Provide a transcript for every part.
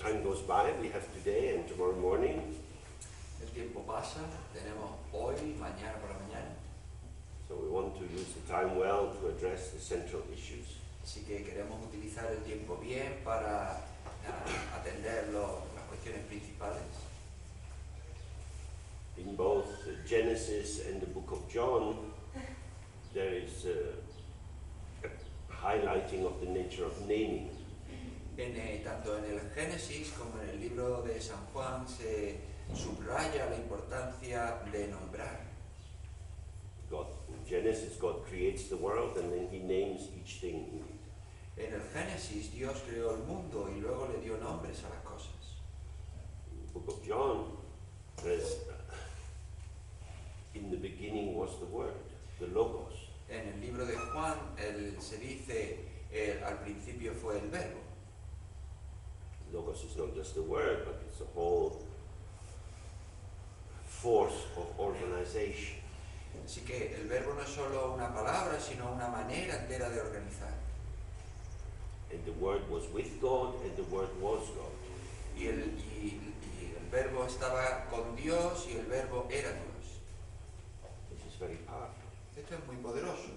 Time goes by, we have today and tomorrow morning. El tiempo pasa, tenemos hoy, mañana por la mañana. So we want to use the time well to address the central issues. Así que queremos utilizar el tiempo bien para atender las cuestiones principales. In both Genesis and the book of John, there is a highlighting of the nature of naming. Tanto en el Génesis como en el libro de San Juan se subraya la importancia de nombrar. In Genesis, God creates the world and then he names each thing in it. En el Génesis Dios creó el mundo y luego le dio nombres a las cosas. In the book of John, there's was the word, the logos. En el libro de Juan se dice, al principio fue el verbo. Logos is not just a word, but it's a whole force of organization. Así que el verbo no es solo una palabra, sino una manera entera de organizar. And the word was with God, and the word was God. Y el verbo estaba con Dios y el verbo era Dios. This is very powerful. Esto es muy poderoso.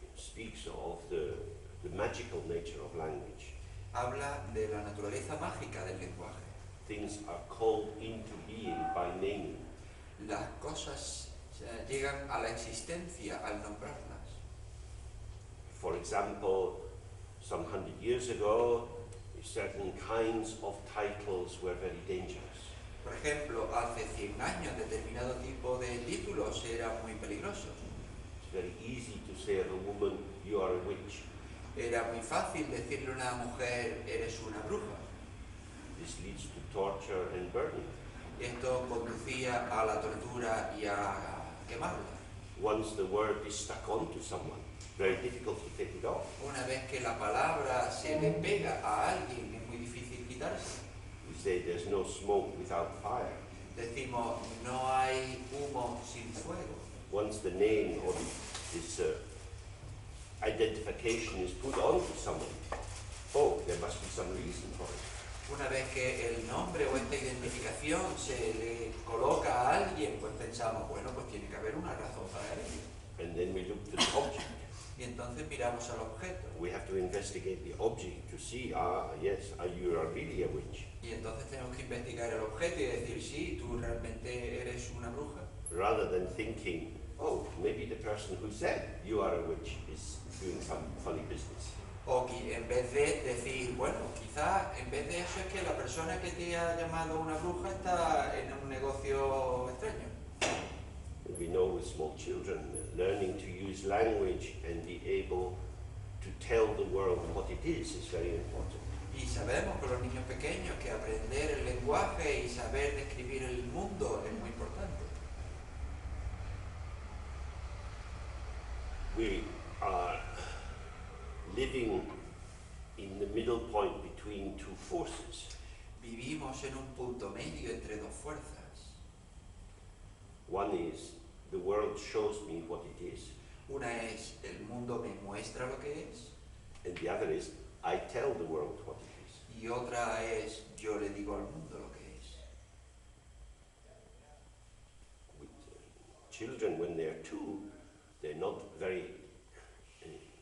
It speaks of the magical nature of language. Habla de la naturaleza mágica del lenguaje. Things are called into being by naming. Las cosas llegan a la existencia al nombrarlas. For example, some 100 years ago, certain kinds of titles were very dangerous. Por ejemplo, hace 100 años determinado tipo de títulos era muy peligroso. It's very easy to say of a woman, you are a witch. Era muy fácil decirle a una mujer, eres una bruja. This leads to torture and burning. Esto conducía a la tortura y a quemarla. Once the word is stuck onto someone, very difficult to take it off. Una vez que la palabra se le pega a alguien, es muy difícil quitarse. We say there's no smoke without fire. Decimos, no hay humo sin fuego. Once the name or this identification is put onto someone, oh, there must be some reason for it. Una vez que el nombre o esta identificación se le coloca a alguien, pues pensamos, bueno, pues tiene que haber una razón para ello. And then we look to the object. Y entonces miramos al objeto. We have to investigate the object to see, yes, you are really a witch. Y entonces tenemos que investigar el objeto y decir, sí, tú realmente eres una bruja. Rather than thinking, oh, maybe the person who said you are a witch is doing some funny business. O que en vez de decir, bueno, quizá en vez de eso es que la persona que te ha llamado una bruja está en un negocio extraño. And we know with small children, learning to use language and be able to tell the world what it is very important. Y sabemos con los niños pequeños que aprender el lenguaje y saber describir el mundo es muy importante. We are living in the middle point between two forces. Vivimos en un punto medio entre dos fuerzas. One is the world shows me what it is, Una es el mundo me muestra lo que es and the other is I tell the world what it is. y otra es yo le digo al mundo lo que es. With children, when they're two, they're not very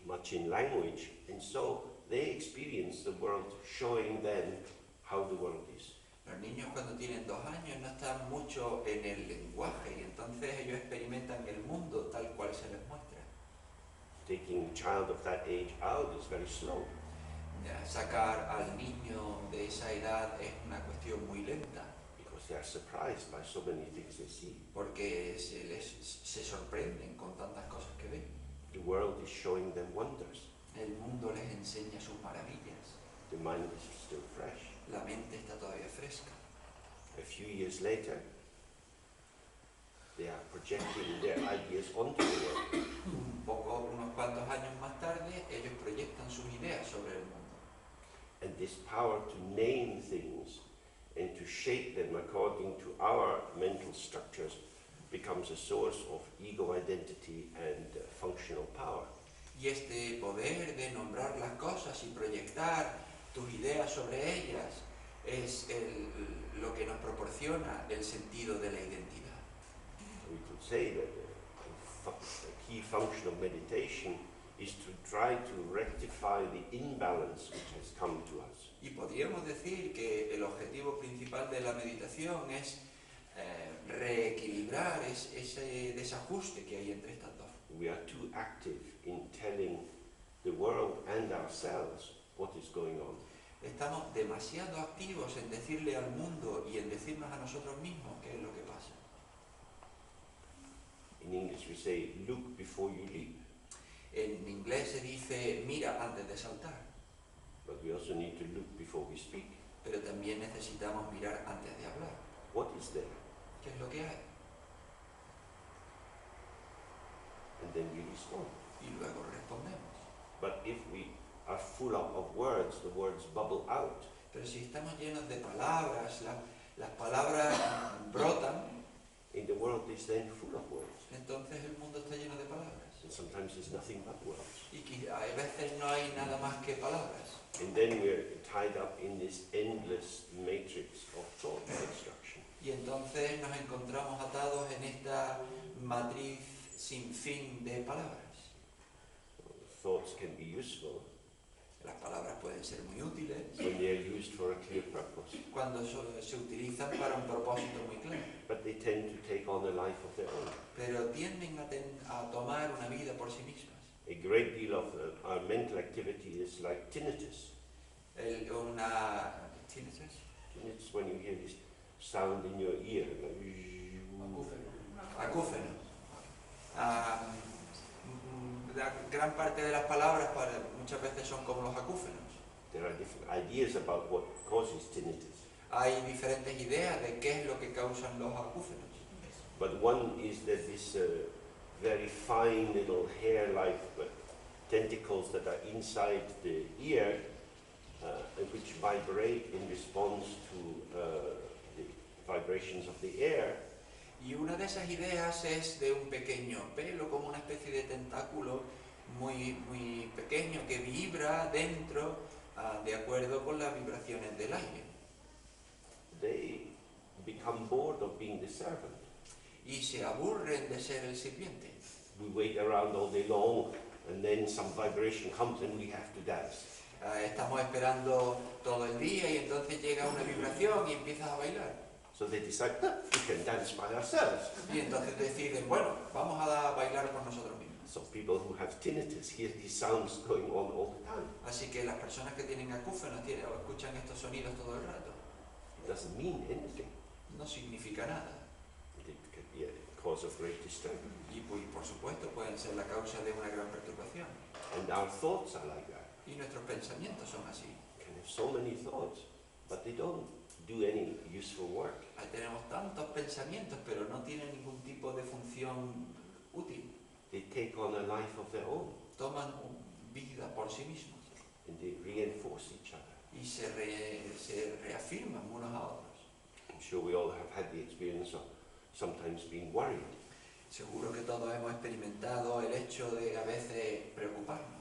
much in language, and so they experience the world showing them how the world is. Los niños cuando tienen 2 años no están mucho en el lenguaje y entonces ellos experimentan el mundo tal cual se les muestra. Taking a child of that age out is very slow. Sacar al niño de esa edad es una cuestión muy lenta Because they are surprised by so many things they see. porque se sorprenden con tantas cosas que ven. The world is showing them wonders. El mundo les enseña sus maravillas. The mind is still fresh. La mente está todavía fresca. A few years later, they are projecting their ideas onto the world. Unos cuantos años más tarde, ellos proyectan sus ideas sobre el mundo. And this power to name things and to shape them according to our mental structures becomes a source of ego identity and functional power. Y este poder de nombrar las cosas y proyectar tus ideas sobre ellas es lo que nos proporciona el sentido de la identidad. We could say that the key function of meditation is to try to rectify the imbalance which has come to us. Y podríamos decir que el objetivo principal de la meditación es reequilibrar ese desajuste que hay entre estas dos. We are too active in telling the world and ourselves what is going on. Estamos demasiado activos en decirle al mundo y en decirnos a nosotros mismos qué es lo que pasa. In English we say, look before you leap. En inglés se dice mira antes de saltar, But we also need to look before we speak. pero también necesitamos mirar antes de hablar. What is there? ¿Qué es lo que hay? and then we respond. y luego respondemos. But if we are full of words, the words bubble out. Pero si estamos llenos de palabras, las palabras brotan, In the world is then full of words. entonces el mundo está lleno de palabras. And sometimes it's nothing but words. Y que a veces no hay nada más que palabras. And then we're tied up in this endless matrix of thought construction. Y entonces nos encontramos atados en esta matriz sin fin de palabras. Thoughts can be useful Las palabras pueden ser muy útiles when they are used for a clear purpose, cuando se utilizan para un propósito muy claro, but they tend to take on a life of their own. pero tienden a tomar una vida por sí mismas. A great deal of our mental activity is like tinnitus. ¿Tinnitus? Tinnitus when you hear this sound in your ear. Acúfeno. La gran parte de las palabras muchas veces son como los acúfenos. There are different ideas about what causes tinnitus. Hay diferentes ideas de qué es lo que causan los acúfenos. But one is that this very fine little hair-like tentacles that are inside the ear and which vibrate in response to the vibrations of the air. Y una de esas ideas es de un pequeño pelo, como una especie de tentáculo muy, muy pequeño que vibra dentro de acuerdo con las vibraciones del aire. They become bored of being the servant. Y se aburren de ser el sirviente. We wait around all day long and then some vibration comes and we have to dance. Estamos esperando todo el día y entonces llega una vibración y empiezas a bailar. So they decide, we can dance by ourselves. Y entonces deciden, bueno, vamos a bailar por nosotros mismos. So people who have tinnitus hear these sounds going on all the time. Así que las personas que tienen acúfenos escuchan estos sonidos todo el rato. It doesn't mean anything. No significa nada. It could be a cause of great disturbance. Y por supuesto pueden ser la causa de una gran perturbación. And our thoughts are like that. Y nuestros pensamientos son así. We can have so many thoughts, but they don't do any useful work. Ahí tenemos tantos pensamientos, pero no tienen ningún tipo de función útil. They take on a life of their own Toman vida por sí mismos and they reinforce each other. y se reafirman unos a otros. I'm sure we all have had the experience of sometimes being worried. Seguro que todos hemos experimentado el hecho de a veces preocuparnos.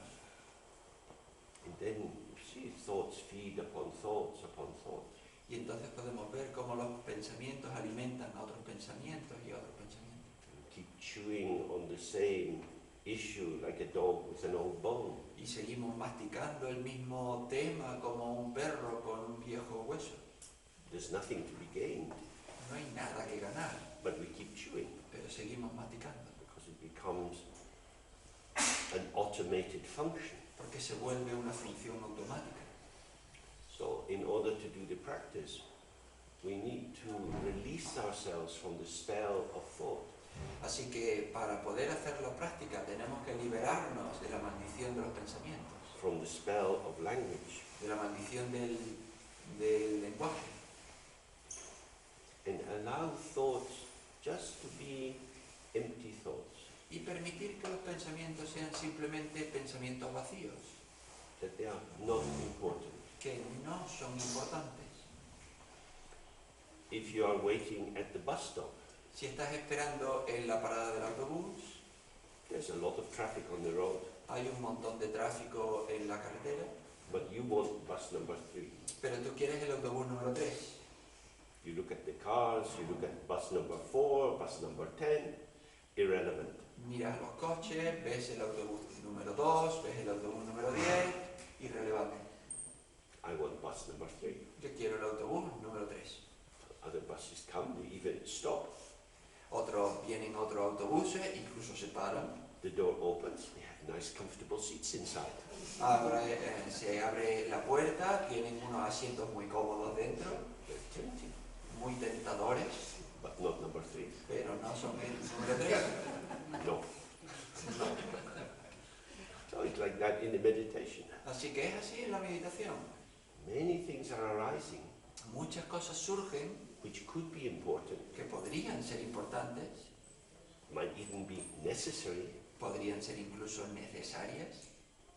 And then you see thoughts feed upon thoughts upon thoughts. Y entonces podemos ver cómo los pensamientos alimentan a otros pensamientos y a otros pensamientos. And keep chewing on the same issue like a dog with an old bone. Y seguimos masticando el mismo tema como un perro con un viejo hueso. There's nothing to be gained, No hay nada que ganar, but we keep chewing pero seguimos masticando. because it becomes an automated function. Porque se vuelve una función automática. So in order to do the practice, we need to release ourselves from the spell of thought. Así que para poder hacer la práctica tenemos que liberarnos de la maldición de los pensamientos, From the spell of language, de la maldición del lenguaje, and allow thoughts just to be empty thoughts, y permitir que los pensamientos sean simplemente pensamientos vacíos, that they are not important. que no son importantes. If you are waiting at the bus stop, Si estás esperando en la parada del autobús, there's a lot of traffic on the road, hay un montón de tráfico en la carretera, but you want bus number 3. pero tú quieres el autobús número 3. You look at the cars, you look at bus number 4, bus number 10, irrelevant. Miras los coches, ves el autobús número 2, ves el autobús número 10, irrelevante. I want bus number 3. Yo quiero el autobús número 3. Other buses come, they even stop. Vienen otros autobuses, incluso se paran. The door opens, they have nice comfortable seats inside. Se abre la puerta, tienen unos asientos muy cómodos dentro, They're tempting, muy tentadores, but not number 3. pero no son el número 3. No. So it's like that in the meditation. Así que es así en la meditación. Many things are arising Muchas cosas surgen which could be important, que podrían ser importantes, might even be necessary, podrían ser incluso necesarias,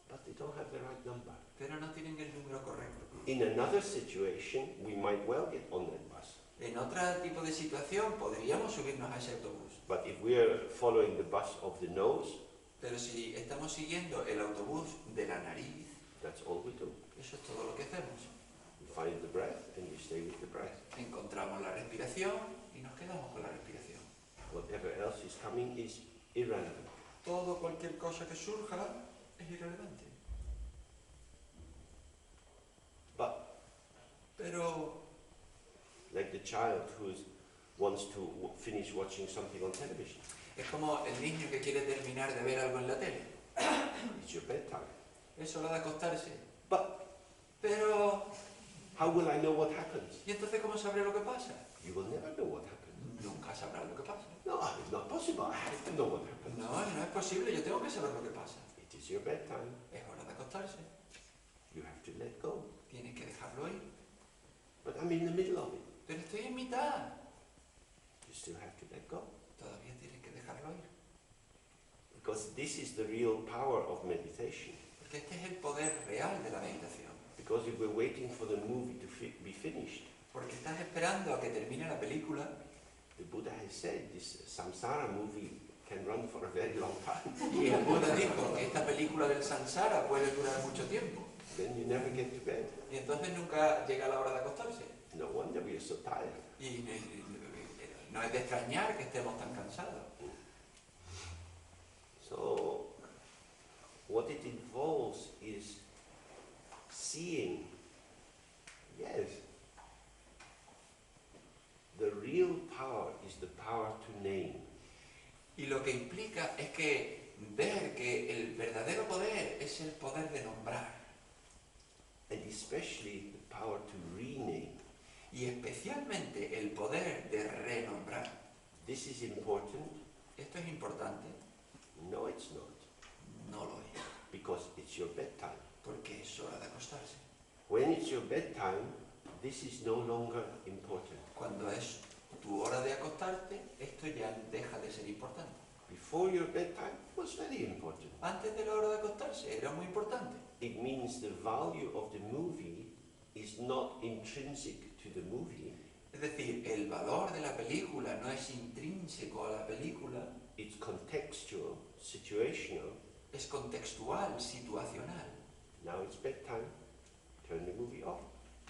but they don't have the right number. pero no tienen el número correcto. In another situation, we might well get on that bus. En otro tipo de situación podríamos subirnos a ese autobús, But if we are following the bus of the nose, pero si estamos siguiendo el autobús de la nariz, that's all we do. eso es todo lo que hacemos. We find the breath and we stay with the breath. Encontramos la respiración y nos quedamos con la respiración. Whatever else is coming is irrelevant. Todo, cualquier cosa que surja es irrelevante. But Pero, like the child who wants to finish watching something on television, es como el niño que quiere terminar de ver algo en la tele. it's your bedtime. Es hora de acostarse. But Pero, how will I know what happens? ¿y entonces cómo sabré lo que pasa? You will never know what happens. Nunca sabrás lo que pasa. No, it's not possible. I have to know what happens. No, no es posible, yo tengo que saber lo que pasa. It is your bedtime. Es hora de acostarse. You have to let go. Tienes que dejarlo ir. But I'm in the middle of it. Pero estoy en mitad. You still have to let go. Todavía tienes que dejarlo ir. Because this is the real power of meditation. Porque este es el poder real de la meditación. Because if we're waiting for the movie to be finished, Porque estás esperando a que termine la película. the Buddha has said this samsara movie can run for a very long time. Y el Buda dijo que esta película del samsara puede durar mucho tiempo. Then you never get to bed. Y entonces nunca llega la hora de acostarse. No wonder we are so tired. Y no es de extrañar que estemos tan cansados. So, what it involves is seeing, yes, the real power is the power to name. Y lo que implica es que ver que el verdadero poder es el poder de nombrar. And especially the power to rename. Y especialmente el poder de renombrar. This is important. Esto es importante. No, it's not. No lo es. Because it's your bedtime. Porque es hora de acostarse. When it's your bedtime, this is no longer important. Cuando es tu hora de acostarte, esto ya deja de ser importante. Before your bedtime was very important. Antes de la hora de acostarse era muy importante. It means the value of the movie is not intrinsic to the movie. Es decir, el valor de la película no es intrínseco a la película, It's contextual, situational. es contextual, situacional. Now it's bedtime. Turn the movie off.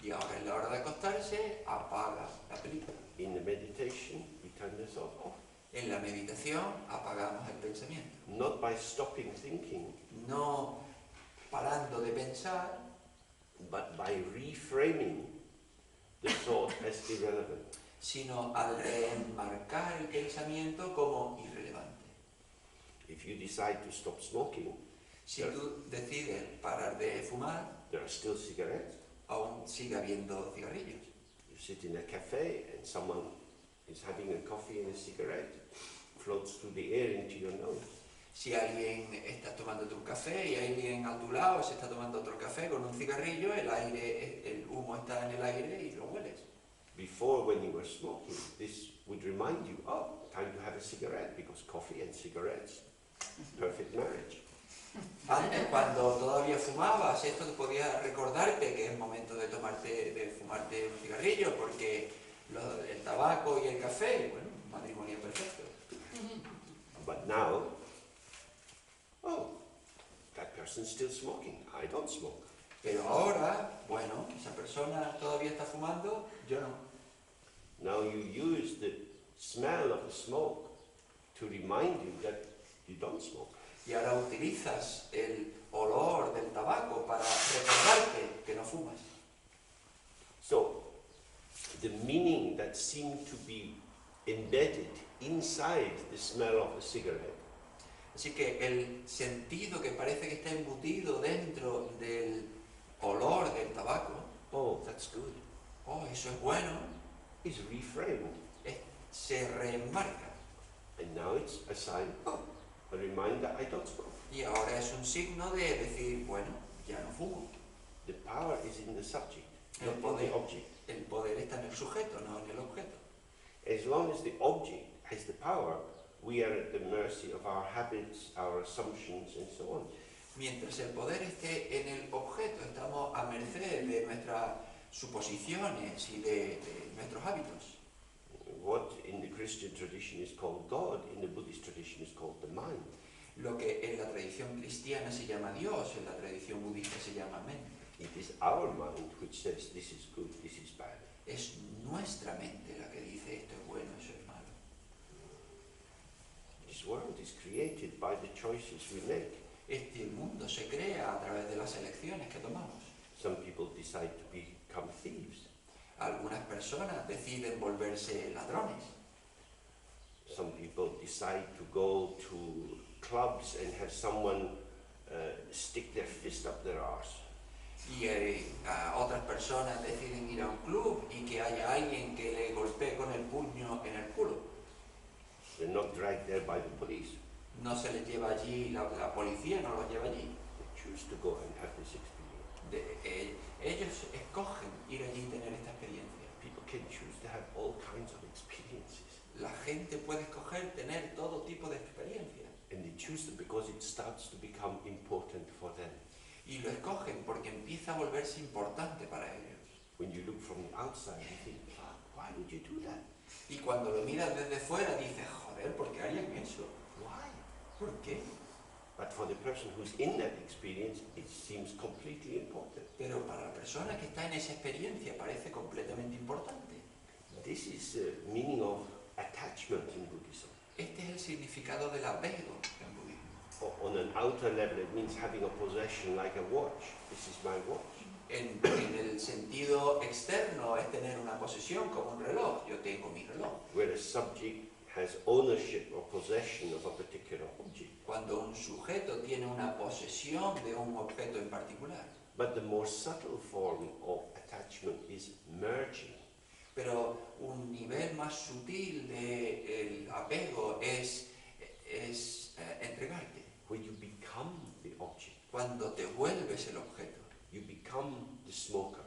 Y ahora es la hora de acostarse, apaga la película. In the meditation, we turn the thought off. En la meditación apagamos el pensamiento. Not by stopping thinking, No parando de pensar, but by reframing the thought as irrelevant. sino al reenmarcar el pensamiento como irrelevante. If you decide to stop smoking, Si tú decides parar de fumar, there are still cigarettes. aún sigue habiendo cigarrillos. You sit in a cafe and someone is having a coffee and a cigarette floats through the air into your nose. Si alguien está tomándote un café y alguien a tu lado se está tomando otro café con un cigarrillo, el humo está en el aire y lo hueles. Before, when you were smoking, this would remind you, oh, time to have a cigarette, because coffee and cigarettes, perfect marriage. Antes, cuando todavía fumabas, esto te podía recordarte que es momento de fumarte un cigarrillo, porque el tabaco y el café, bueno, matrimonio perfecto. But now, oh, that person's still smoking. I don't smoke. Pero ahora, bueno, esa persona todavía está fumando, yo no. Now you use the smell of the smoke to remind you that you don't smoke. Y ahora utilizas el olor del tabaco para recordarte que no fumas. So, the meaning that seemed to be embedded inside the smell of a cigarette Así que el sentido que parece que está embutido dentro del olor del tabaco, oh, that's good, oh, eso es bueno, is reframed. se reenmarca. And now it's a sign, oh, a reminder I don't smoke. Y ahora es un signo de decir, bueno, ya no fumo. The power is in the subject, El not in poder, the object. el poder está en el sujeto, no en el objeto. As long as the object has the power, we are at the mercy of our habits, our assumptions, and so on. Mientras el poder esté en el objeto, estamos a merced de nuestras suposiciones y de nuestros hábitos. What in the Christian tradition is called God, in the Buddhist tradition is called the mind. Lo que en la tradición cristiana se llama Dios, en la tradición budista se llama mente. It is our mind which says this is good, this is bad. Es nuestra mente la que dice esto es bueno, eso es malo. This world is created by the choices we make. Este mundo se crea a través de las elecciones que tomamos. Some people decide to become thieves. Algunas personas deciden volverse ladrones. Some people decide to go to clubs and have someone stick their fist up their arse. Y otras personas deciden ir a un club y que haya alguien que le golpee con el puño en el culo. They're not dragged there by the police. No se les lleva allí, la policía no los lleva allí. They choose to go and have this experience. Ellos escogen ir allí y tener esta experiencia. People can choose to have all kinds of experiences. La gente puede escoger tener todo tipo de experiencias. And they choose them because it starts to become important for them. Y lo escogen porque empieza a volverse importante para ellos. When you look from the outside, you think, why would you do that? Y cuando lo miras desde fuera, dices, joder, ¿por qué harían eso? Why? ¿Por qué? But for the person who's in that experience, it seems completely important. Pero para la persona que está en esa experiencia parece completamente importante. This is the meaning of attachment in Buddhism. Este es el significado del apego en budismo. On an outer level, it means having a possession like a watch. This is my watch. En el sentido externo es tener una posesión como un reloj. Yo tengo mi reloj. Where a subject has ownership or possession of a particular object. Cuando un sujeto tiene una posesión de un objeto en particular. But the more subtle form of attachment is merging. Pero un nivel más sutil del apego es entregarte. Where you become the object. Cuando te vuelves el objeto. You become the smoker.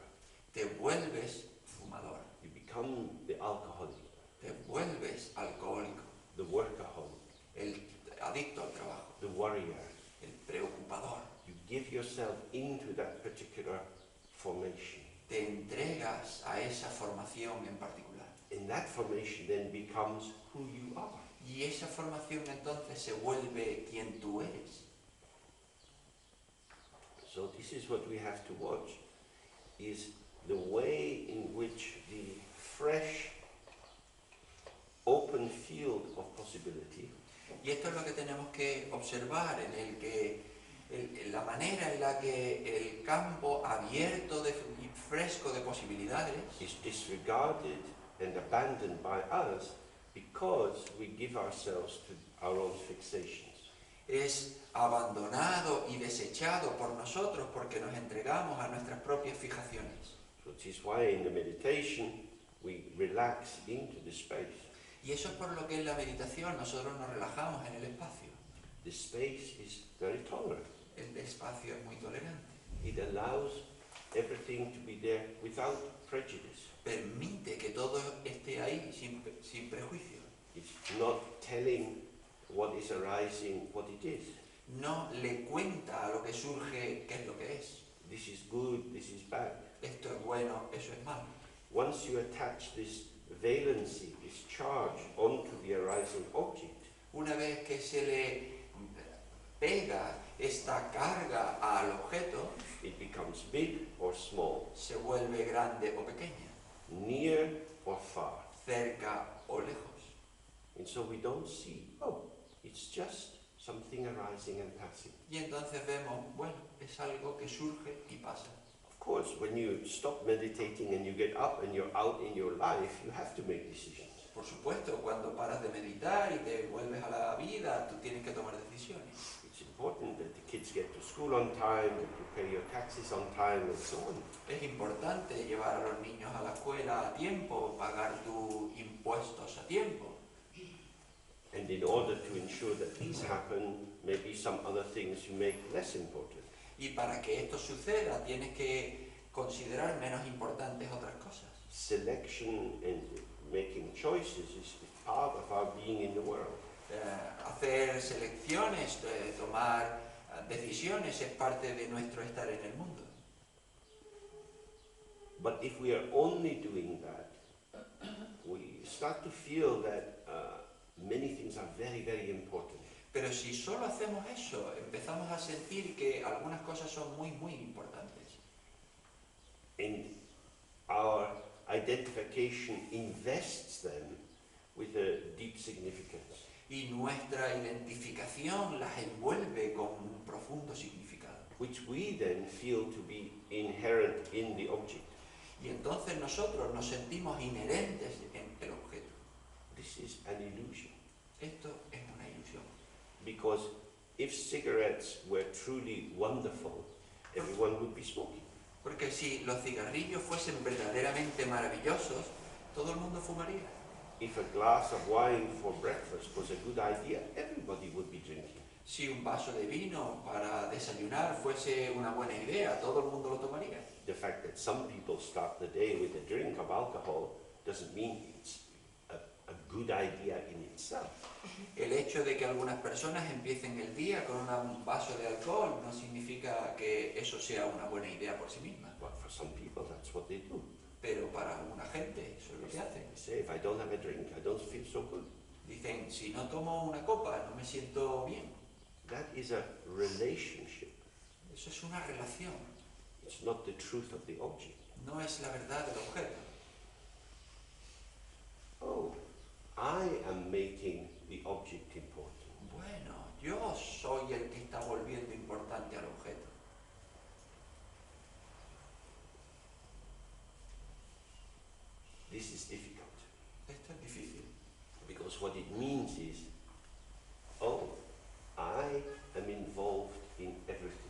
Te vuelves fumador. You become the alcoholic. Te vuelves alcohólico. The workaholic. El adicto al trabajo. The warrior. El preocupador. You give yourself into that particular formation. Te entregas a esa formación en particular. And that formation then becomes who you are. Y esa formación entonces se vuelve quien tú eres. So this is what we have to watch, is the way in which the fresh, open field of possibility Y esto es lo que tenemos que observar, en el que la manera en la que el campo abierto y fresco de posibilidades is disregarded and abandoned by us because we give ourselves to our own fixations. es abandonado y desechado por nosotros porque nos entregamos a nuestras propias fijaciones. So this is why in the meditation we relax into the space. Y eso es por lo que en la meditación nosotros nos relajamos en el espacio. The space is very tolerant. El espacio es muy tolerante. It allows everything to be there without prejudice. Permite que todo esté ahí sin prejuicio. It's not telling what is arising what it is. No le cuenta a lo que surge qué es lo que es. This is good, this is bad. Esto es bueno, eso es malo. Once you attach this valency, this charge onto the arising object, Una vez que se le pega esta carga al objeto, it becomes big or small, se vuelve grande o pequeña, near or far. cerca o lejos. And so we don't see, oh, it's just something arising and passing. Y entonces vemos, bueno, es algo que surge y pasa. Of course, when you stop meditating and you get up and you're out in your life, you have to make decisions. Por supuesto, cuando paras de meditar y te vuelves a la vida, tú tienes que tomar decisiones. It's important that the kids get to school on time, that you pay your taxes on time, and so on. Es importante llevar a los niños a la escuela a tiempo, pagar tus impuestos a tiempo. And in order to ensure that these happen, maybe some other things you make less important. Y para que esto suceda, tienes que considerar menos importantes otras cosas. Selection and making choices is part of our being in the world. hacer selecciones, tomar decisiones es parte de nuestro estar en el mundo. But if we are only doing that, we start to feel that many things are very, very important. Pero si solo hacemos eso, empezamos a sentir que algunas cosas son muy, muy importantes. And our identification invests them with a deep significance. Y nuestra identificación las envuelve con un profundo significado. Which we then feel to be inherent in the object. Y entonces nosotros nos sentimos inherentes en el objeto. This is an illusion. Esto es una ilusión. Because if cigarettes were truly wonderful, everyone would be smoking. Porque si los cigarrillos fuesen verdaderamente maravillosos, todo el mundo fumaría. If a glass of wine for breakfast was a good idea, everybody would be drinking. Si un vaso de vino para desayunar fuese una buena idea, todo el mundo lo tomaría. The fact that some people start the day with a drink of alcohol doesn't mean it's a good idea in itself. El hecho de que algunas personas empiecen el día con un vaso de alcohol no significa que eso sea una buena idea por sí misma. But for some people, that's what they do. Pero para alguna gente eso es lo que hacen. They say, if I don't have a drink, I don't feel so good. Dicen, si no tomo una copa, no me siento bien. That is a relationship. Eso es una relación. It's not the truth of the object. No es la verdad del objeto. Oh, I am making the object important. Bueno, yo soy el que está volviendo importante al objeto. This is difficult. Esto es difícil. Because what it means is, oh, I am involved in everything.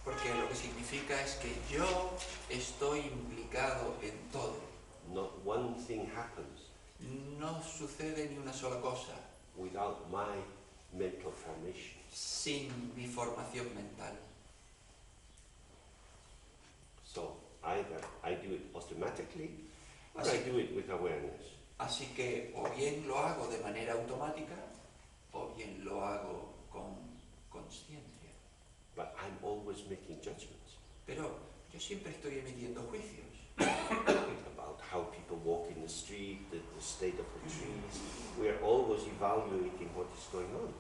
Porque lo que significa es que yo estoy implicado en todo. Not one thing happens No sucede ni una sola cosa without my mental formation. sin mi formación mental. So either I do it automatically or I Así, do it with awareness. así que o bien lo hago de manera automática o bien lo hago con consciencia. But I'm always making judgments Pero yo siempre estoy emitiendo juicios about how people walk in the street, the state of the trees. We are always evaluating what is going on.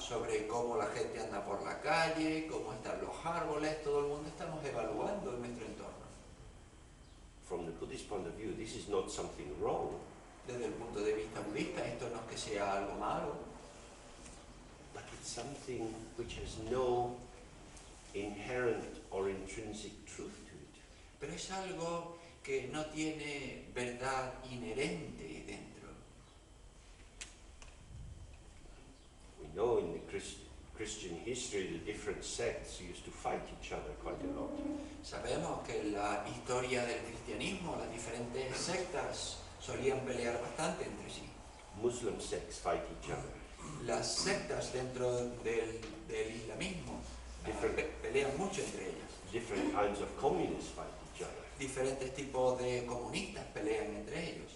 Sobre cómo la gente anda por la calle, cómo están los árboles, todo el mundo estamos evaluando nuestro entorno. From the Buddhist point of view, this is not something wrong, Desde el punto de vista budista, esto no es que sea algo malo, but it's something which has no inherent or intrinsic truth to it. pero es algo que no tiene verdad inherente dentro. We know in the Christian history the different sects used to fight each other quite a lot. Sabemos que en la historia del cristianismo las diferentes sectas solían pelear bastante entre sí. Muslim sects fight each other. Las sectas dentro del islamismo pelean mucho entre ellas. Different kinds of communists fight each other. Diferentes tipos de comunistas pelean entre ellos.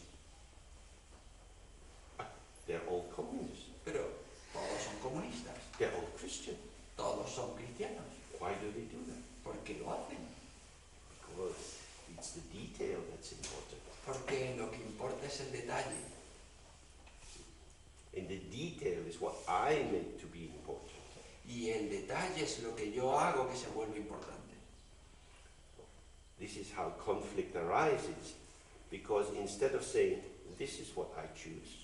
They're all communists. Pero todos son comunistas, They're all Christian. todos son cristianos. Why do they do that? ¿Por qué lo hacen? Because it's the detail that's important. Porque lo que importa es el detalle. And the detail is what I make to be important. Y el detalle es lo que yo hago que se vuelve importante. This is how conflict arises, because instead of saying, this is what I choose,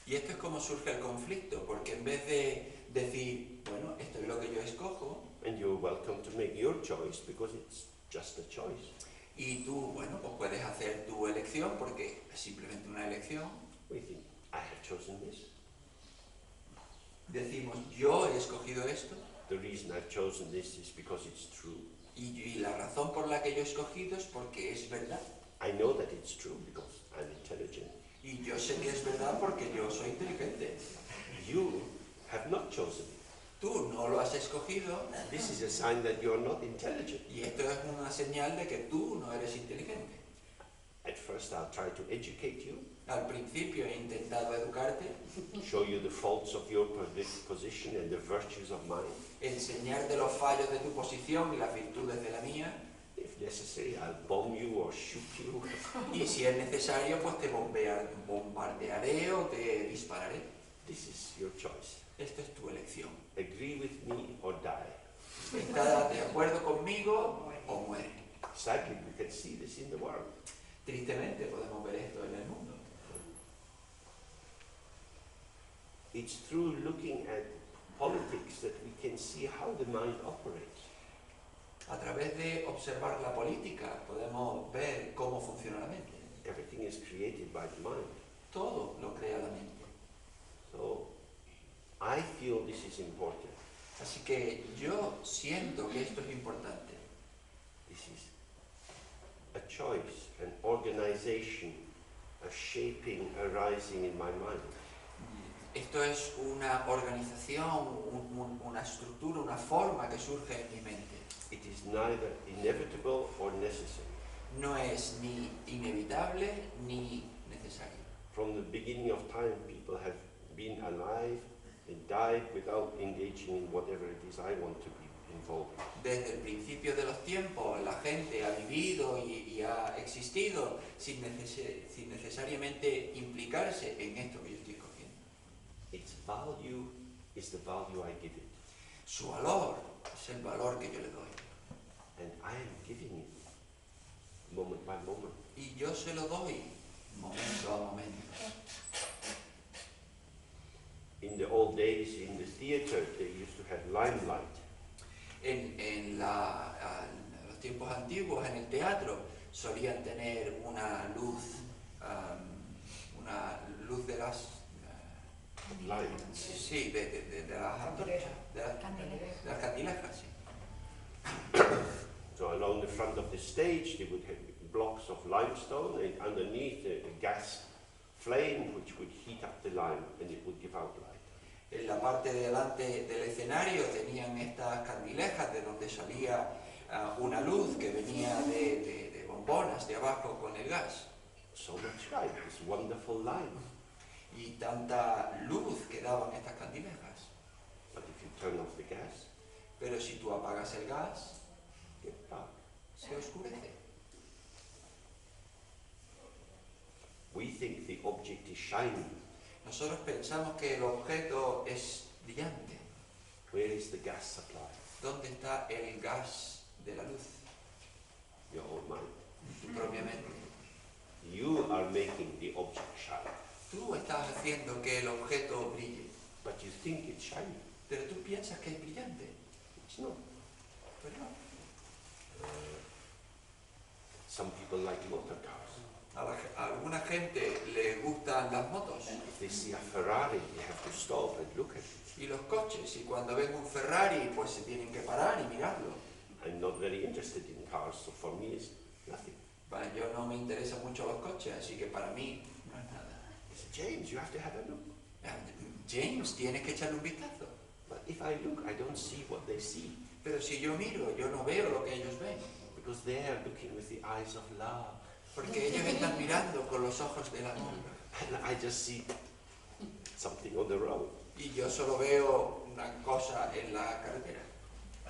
Y esto es como surge el conflicto, porque en vez de decir, bueno, esto es lo que yo escojo, and you're welcome to make your choice because it's just a choice. y tú, bueno, pues puedes hacer tu elección porque es simplemente una elección. We think, I have chosen this. Decimos, yo he escogido esto, The reason I've chosen this is because it's true. y la razón por la que yo he escogido es porque es verdad. I know that it's true because I'm intelligent. Y yo sé que es verdad porque yo soy inteligente. You have not chosen it. Tú no lo has escogido, This is a sign that you're not intelligent. y esto es una señal de que tú no eres inteligente. At first I'll try to educate you, Al principio he intentado educarte, show you the faults of your position and the virtues of mine. enseñarte los fallos de tu posición y las virtudes de la mía, If necessary, I'll bomb you or shoot you. y si es necesario, pues te bombardearé o te dispararé. This is your choice. Esta es tu elección. Agree with me or die. ¿Estás de acuerdo conmigo o muere? Sadly, we can see this in the world. Tristemente podemos ver esto en el mundo. It's through looking at politics that we can see how the mind operates. A través de observar la política podemos ver cómo funciona la mente. Everything is created by the mind. Todo lo crea la mente. So, I feel this is important. Así que yo siento que esto es importante. This is a choice, an organization, a shaping arising in my mind. Esto es una organización, una estructura, una forma que surge en mi mente. It is neither inevitable or necessary. No es ni inevitable ni necesario. From the beginning of time, people have been alive and died without engaging in whatever it is I want to be involved in. Desde el principio de los tiempos, la gente ha vivido y ha existido sin necesariamente implicarse en esto que yo estoy escogiendo. Its value is the value I give it. Su valor es el valor que yo le doy. And I am giving it moment by moment. Y yo se lo doy momento a momento. In the old days, in the theater, they used to have limelight. En los tiempos antiguos, en el teatro, solían tener una luz de las... Light. Sí, de las antorchas, de las candilejas, sí. So along the front of the stage, they would have blocks of limestone, and underneath a gas flame which would heat up the lime, and it would give out light. En la parte de delante del escenario tenían estas candilejas de donde salía una luz que venía de bombonas de abajo con el gas. So much light, this wonderful lime. Y tanta luz que daban estas candilejas. But if you turn off the gas, Pero si tú apagas el gas, get dark. se oscurece. We think the object is shining. Nosotros pensamos que el objeto es brillante. Where is the gas supply? ¿Dónde está el gas de la luz? Your own mind. Tu propia mente. You are making the object shine. Tú estás haciendo que el objeto brille, But you think it's shining. pero tú piensas que es brillante. It's not. Pero no. Some people like motor cars. A alguna gente le gustan las motos If they see a Ferrari, they have to stop and look at it. y los coches, y cuando ven un Ferrari pues se tienen que parar y mirarlo. I'm not very interested in cars, so for me it's nothing. Bueno, yo no me interesan mucho los coches, así que para mí no es nada. I said, James, you have to have a look. James, tienes que echarle un vistazo. But if I look, I don't see what they see. Pero si yo miro, yo no veo lo que ellos ven. Because they are looking with the eyes of love. Porque ellos están mirando con los ojos del amor. And I just see something on the road. Y yo solo veo una cosa en la carretera.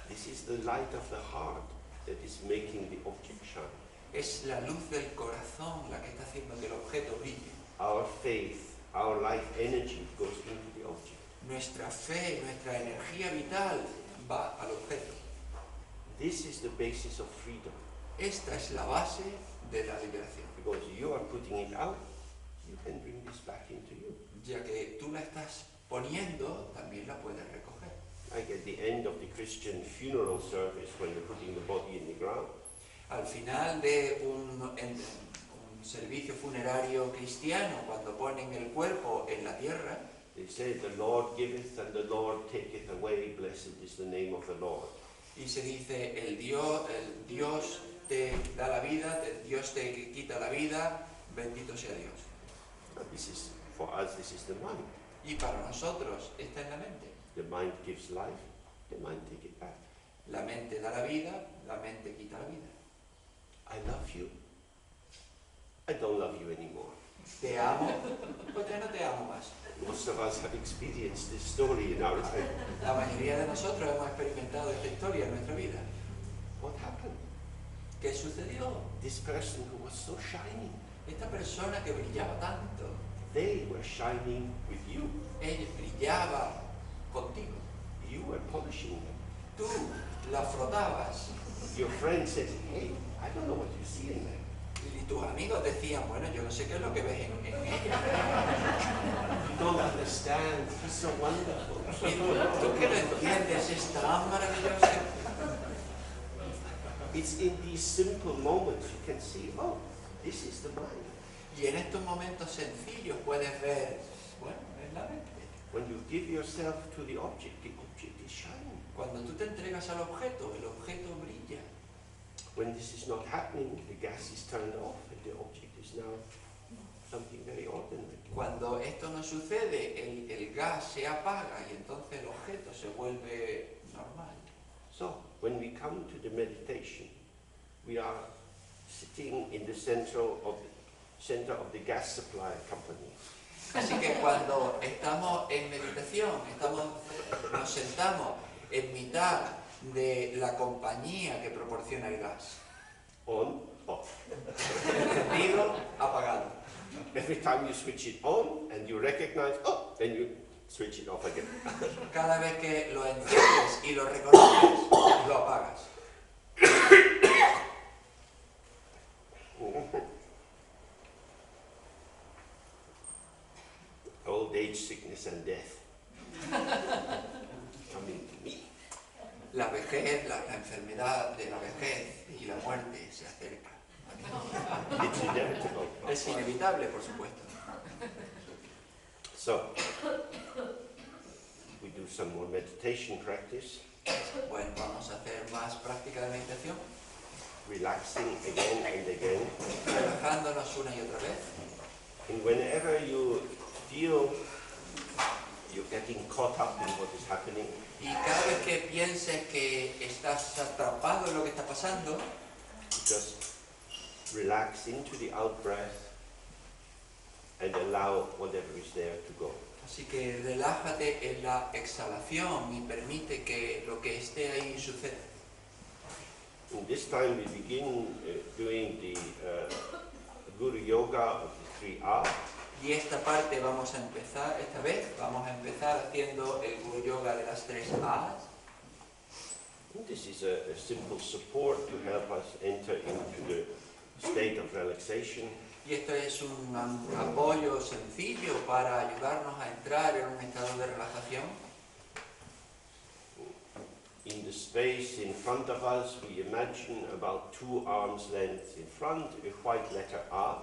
This is the light of the heart that is making the object shine. Es la luz del corazón la que está haciendo que el objeto brille. Our faith, our life energy goes into the object. Nuestra fe, nuestra energía vital va al objeto. This is the basis of freedom. Esta es la base de la liberación. Because you are putting it out, you can bring this back into you. Ya que tú la estás poniendo, también la puedes recoger. Like at the end of the Christian funeral service, when they're putting the body in the ground, Al final de un servicio funerario cristiano, cuando ponen el cuerpo en la tierra, they say, the Lord giveth and the Lord taketh away, blessed is the name of the Lord. y se dice, el Dios te da la vida, Dios te quita la vida, bendito sea Dios. And this is, for us, this is the mind. Y para nosotros, esta es la mente. The mind gives life, the mind take it back. La mente da la vida, la mente quita la vida. I love you. I don't love you anymore. te amo, pues ya no te amo más. Most of us have experienced this story in our life. La mayoría de nosotros hemos experimentado esta historia en nuestra vida. What happened? ¿Qué sucedió? This person who was so shining, Esta persona que brillaba tanto, they were shining with you. ella brillaba contigo. You were polishing them. Tú la frotabas Your friend said, hey, I don't know what you see in there. y tus amigos decían, bueno, yo no sé qué es lo que ves en ella. You don't understand. He's so wonderful. Y tú que lo entiendes, es tan maravilloso. It's in these simple moments you can see, oh, this is the mind. Y en estos momentos sencillos puedes ver, bueno, es la mente. When you give yourself to the object is shining. Cuando tú te entregas al objeto, el objeto brilla. When this is not happening, the gas is turned off and the object is now something very ordinary. Cuando esto no sucede, el gas se apaga y entonces el objeto se vuelve normal. So, when we come to the meditation, we are sitting in the center of the gas supply company. Así que cuando estamos en meditación, nos sentamos en mitad de la compañía que proporciona el gas. On, off. Encendido, apagado. Every time you switch it on and you recognize, oh, then you switch it off again. Cada vez que lo enciendes y lo reconoces, lo apagas. Old age, sickness and death coming to me. La vejez, la enfermedad de la vejez y la muerte se acercan. It's inevitable. Es inevitable, por supuesto. So, we do some more meditation practice, Bueno, vamos a hacer más práctica de meditación, relaxing again and again. relajándonos una y otra vez. And whenever you feel you're getting caught up in what is happening, Y cada vez que pienses que estás atrapado en lo que está pasando, just relax into the out-breath and allow whatever is there to go. así que relájate en la exhalación y permite que lo que esté ahí suceda. And this time we begin doing the Guru Yoga of the 3 R's. Y esta parte vamos a empezar, esta vez vamos a empezar haciendo el Guru Yoga de las 3 A's. This is a simple support to help us enter into the state of relaxation. Y esto es un apoyo sencillo para ayudarnos a entrar en un estado de relajación. In the space in front of us, we imagine about 2 arms length in front, a white letter R.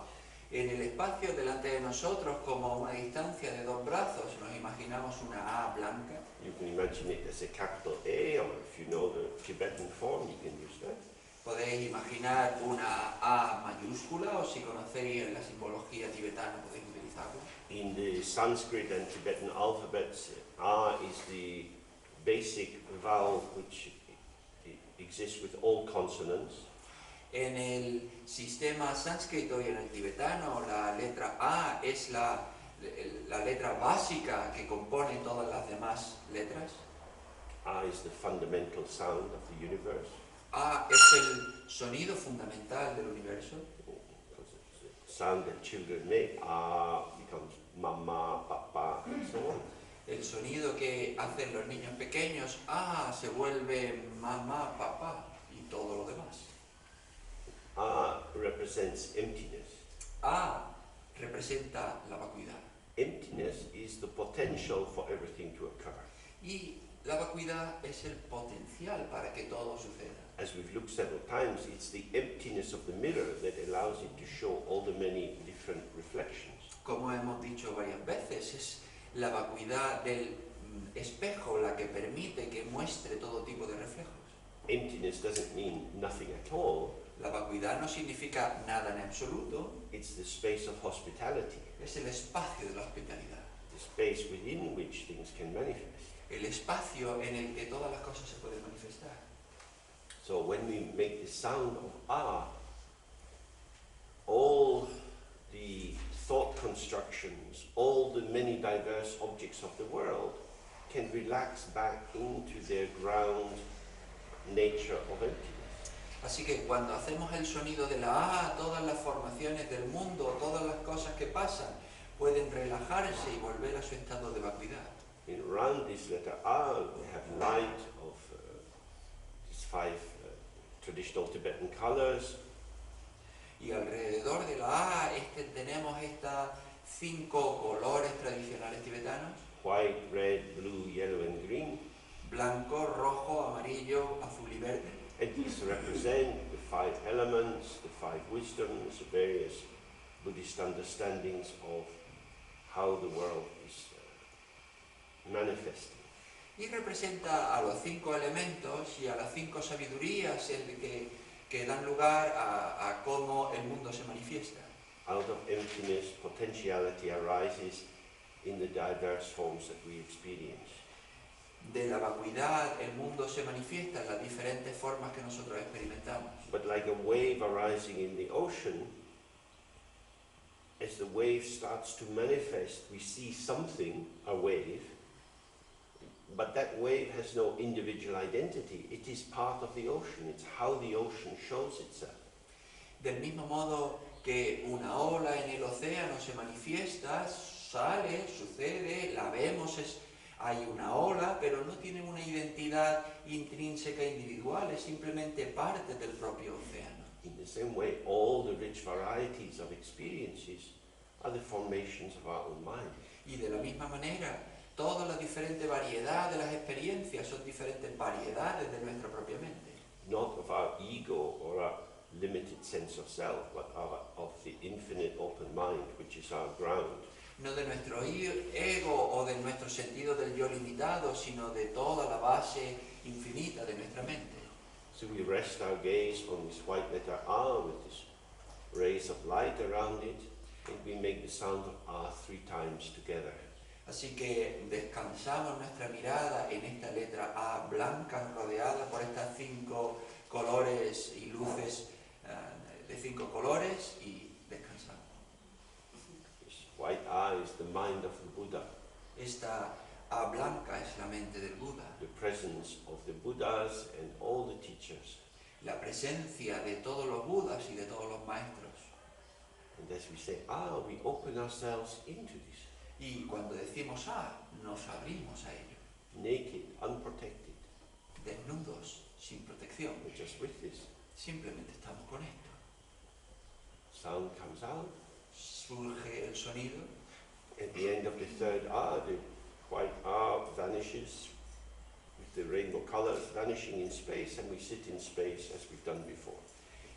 En el espacio delante de nosotros, como a una distancia de 2 brazos, nos imaginamos una A blanca. You can imagine it as a capital A, or if you know the Tibetan form, you can use that. Podéis imaginar una A mayúscula, o si conocéis la simbología tibetana podéis utilizarla. In the Sanskrit and Tibetan alphabets, R is the basic vowel which exists with all consonants. En el sistema sánscrito y en el tibetano, la letra A es la letra básica que compone todas las demás letras. R is the fundamental sound of the universe. A es el sonido fundamental del universo. Because it's the sound that children make, R becomes mama, papa, and so on. El sonido que hacen los niños pequeños, A se vuelve mamá, papá y todo lo demás. R represents emptiness. A representa la vacuidad. Emptiness is the potential for everything to occur. Y la vacuidad es el potencial para que todo suceda. As we've looked several times, it's the emptiness of the mirror that allows it to show all the many different reflections. Como hemos dicho varias veces, es la vacuidad del espejo la que permite que muestre todo tipo de reflejos. Emptiness doesn't mean nothing at all. La vacuidad no significa nada en absoluto, It's the space of hospitality, es el espacio de la hospitalidad, the space within which things can manifest. el espacio en el que todas las cosas se pueden manifestar. So when we make the sound of R, all the thought constructions, all the many diverse objects of the world, can relax back into their ground nature of emptiness. Así que cuando hacemos el sonido de la A, todas las formaciones del mundo, todas las cosas que pasan, pueden relajarse y volver a su estado de vacuidad. And around this letter A, we have light of these 5 traditional Tibetan colors. Y alrededor de la A tenemos estas 5 colores tradicionales tibetanos: White, red, blue, yellow and green. blanco, rojo, amarillo, azul y verde. And these represent the 5 elements, the 5 wisdoms, the various Buddhist understandings of how the world is manifesting. Y representa a los 5 elementos y a las 5 sabidurías que dan lugar a cómo el mundo se manifiesta. Out of emptiness, potentiality arises in the diverse forms that we experience. De la vacuidad, el mundo se manifiesta en las diferentes formas que nosotros experimentamos. But like a wave arising in the ocean, as the wave starts to manifest, we see something, a wave, but that wave has no individual identity. It is part of the ocean. It's how the ocean shows itself. Del mismo modo que una ola en el océano se manifiesta, sale, sucede, la vemos, hay una ola, pero no tiene una identidad intrínseca individual, es simplemente parte del propio océano. In the same way, all the rich varieties of experiences are the formations of our own mind. Y de la misma manera, toda la diferente variedad de las experiencias son diferentes variedades de nuestra propia mente. Not of our ego or our limited sense of self, but of the infinite open mind, which is our ground. No de nuestro ego o de nuestro sentido del yo limitado, sino de toda la base infinita de nuestra mente. So we rest our gaze on this white letter R with this rays of light around it, and we make the sound of R 3 times together. Así que descansamos nuestra mirada en esta letra A blanca, rodeada por estas 5 colores y luces de 5 colores, y descansamos. This white R is the mind of the Buddha, Esta A blanca es la mente del Buda, the presence of the Buddhas and all the teachers. la presencia de todos los Budas y de todos los maestros. And as we say we open ourselves into this, Y cuando decimos A, nos abrimos a ello, naked, unprotected. desnudos, sin protección. We're just with this. Simplemente estamos con esto. Sound comes out. Surge el sonido. At the end of the 3rd R, the white R vanishes with the rainbow colors vanishing in space, and we sit in space as we've done before.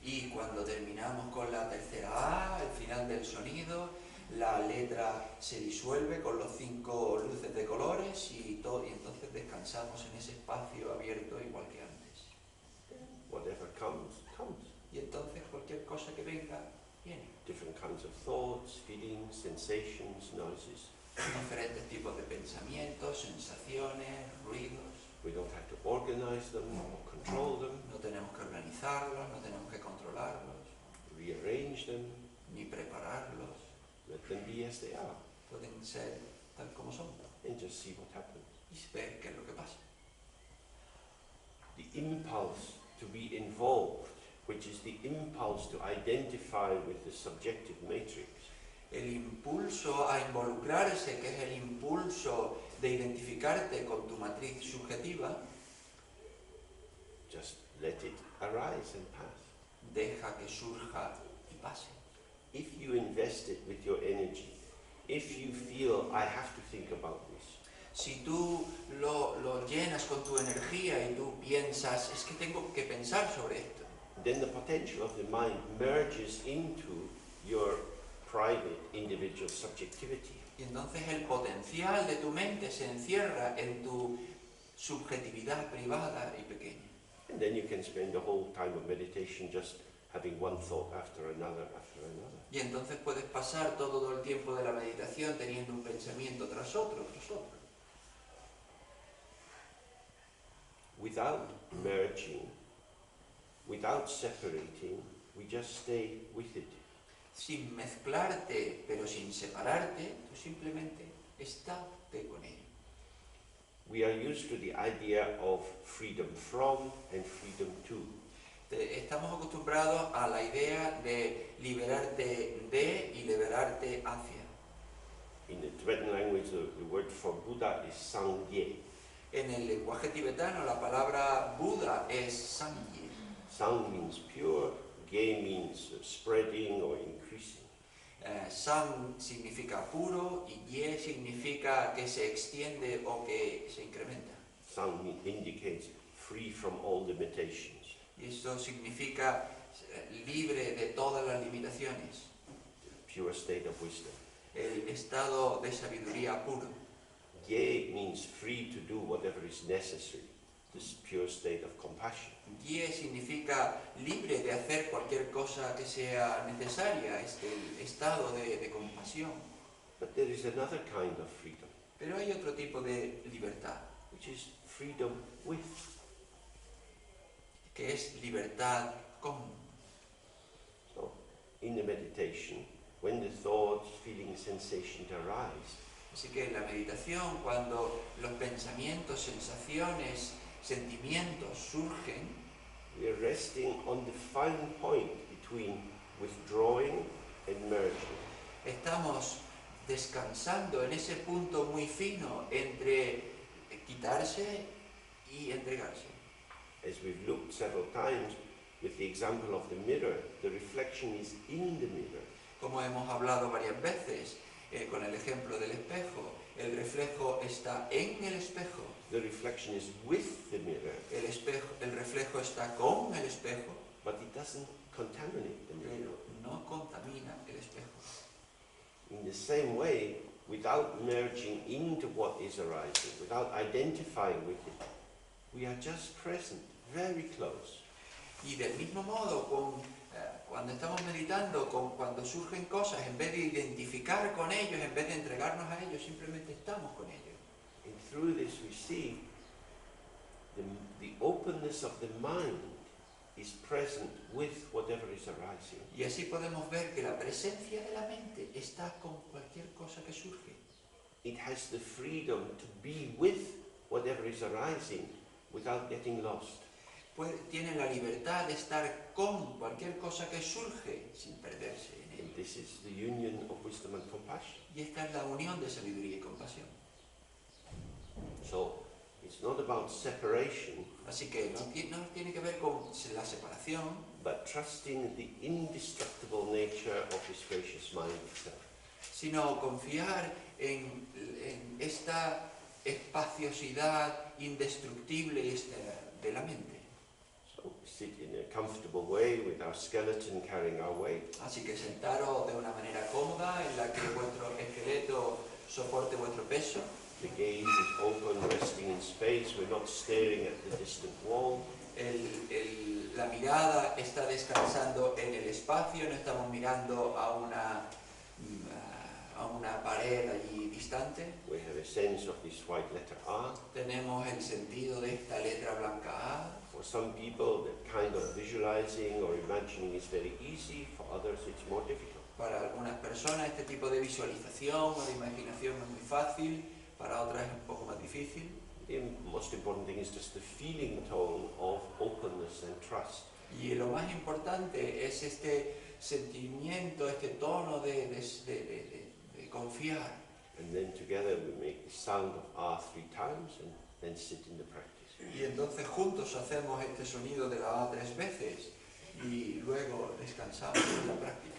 Y cuando terminamos con la tercera A, al final del sonido, la letra se disuelve con los 5 luces de colores y entonces descansamos en ese espacio abierto igual que antes. Whatever comes, comes. Y entonces cualquier cosa que venga, viene. Different kinds of thoughts, feelings, sensations, noises. Diferentes tipos de pensamientos, sensaciones, ruidos. We don't have to organize them or control them, No tenemos que organizarlos, no tenemos que controlarlos, rearrange them, ni prepararlos. let them be as they are, Pueden ser tal como son and just see what happens. y ver qué es lo que pasa. The impulse to be involved, which is the impulse to identify with the subjective matrix, El impulso a involucrarse, que es el impulso de identificarte con tu matriz subjetiva, just let it arise and pass. deja que surja y pase. If you invest it with your energy, if you feel, I have to think about this, Si tú lo llenas con tu energía y tú piensas, es que tengo que pensar sobre esto, then the potential of the mind merges into your private individual subjectivity. y entonces el potencial de tu mente se encierra en tu subjetividad privada y pequeña. And then you can spend the whole time of meditation just having one thought after another after another. Y entonces puedes pasar todo el tiempo de la meditación teniendo un pensamiento tras otro, tras otro. Without merging, without separating, we just stay with it. sin mezclarte, pero sin separarte, tú simplemente estate con ello. We are used to the idea of freedom from and freedom to. Estamos acostumbrados a la idea de liberarte de y liberarte hacia. In the Tibetan language, the word for Buddha is Sangye. En el lenguaje tibetano la palabra Buda es Sangye. Sang means pure, Ge means spreading or increasing. Sang significa puro y Ye significa que se extiende o que se incrementa. Sang indicates free from all limitations. Y esto significa libre de todas las limitaciones. The pure state of wisdom. El estado de sabiduría puro. Ye means free to do whatever is necessary. This pure state of compassion. Ye significa libre de hacer cualquier cosa que sea necesaria, el estado de compasión. But there is another kind of freedom, Pero hay otro tipo de libertad, which is freedom with. que es libertad con. So, in the meditation, when the thoughts, feelings, sensations arise, Así que en la meditación, cuando los pensamientos, sensaciones, sentimientos surgen, we are resting on the fine point between withdrawing and merging. estamos descansando en ese punto muy fino entre quitarse y entregarse. As we've looked several times with the example of the mirror, the reflection is in the mirror. Como hemos hablado varias veces, con el ejemplo del espejo, el reflejo está en el espejo, The reflection is with the mirror, el reflejo está con el espejo, but it doesn't contaminate the mirror. pero no contamina el espejo. In the same way, without merging into what is arising, without identifying with it, we are just present, very close. Y del mismo modo, cuando estamos meditando, cuando surgen cosas, en vez de identificar con ellos, en vez de entregarnos a ellos, simplemente estamos con ellos. And through this we see the openness of the mind is present with whatever is arising. Y así podemos ver que la presencia de la mente está con cualquier cosa que surge. It has the freedom to be with whatever is arising without getting lost. Tiene la libertad de estar con cualquier cosa que surge sin perderse en And ello. this is the union of wisdom and compassion. Y esta es la unión de sabiduría y compasión. So it's not about separation, Así que no tiene que ver con la separación, but trusting the indestructible nature of his gracious mind itself. sino confiar en esta espaciosidad indestructible de la mente. So we sit in a comfortable way with our skeleton carrying our weight. Así que sentaros de una manera cómoda en la que vuestro esqueleto soporte vuestro peso. The gaze is open, resting in space. We're not staring at the distant wall. La mirada está descansando en el espacio, no estamos mirando a una pared allí distante. We have a sense of this white letter R. Tenemos el sentido de esta letra blanca A. For some people, that kind of visualizing or imagining is very easy. For others, it's more difficult. Para algunas personas este tipo de visualización o de imaginación es muy fácil, para otras es un poco más difícil. The most important thing is just the feeling tone of openness and trust. Y lo más importante es este sentimiento, este tono de confiar. And then together we make the sound of R 3 times and then sit in the practice. Y entonces juntos hacemos este sonido de la A 3 veces y luego descansamos en la práctica.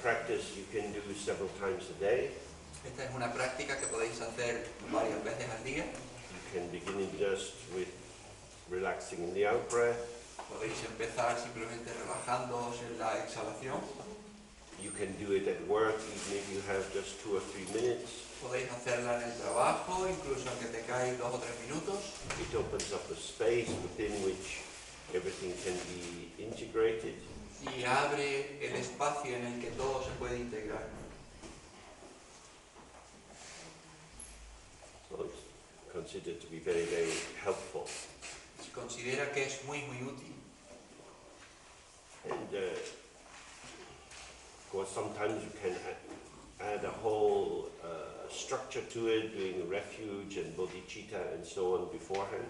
practice you can do several times a day. Esta es una práctica que podéis hacer varias veces al día. You can begin just with relaxing in the out-breath. Podéis empezar simplemente relajándoos en la exhalación. You can do it at work, even if you have just 2 or 3 minutes. Podéis hacerla en el trabajo, incluso aunque tengáis 2 o 3 minutos. It opens up a space within which everything can be integrated. Y abre el espacio en el que todo se puede integrar. So it's considered to be very, very helpful. Se considera que es muy, muy útil. And of course, sometimes you can add a whole structure to it, doing refuge and bodhicitta and so on beforehand.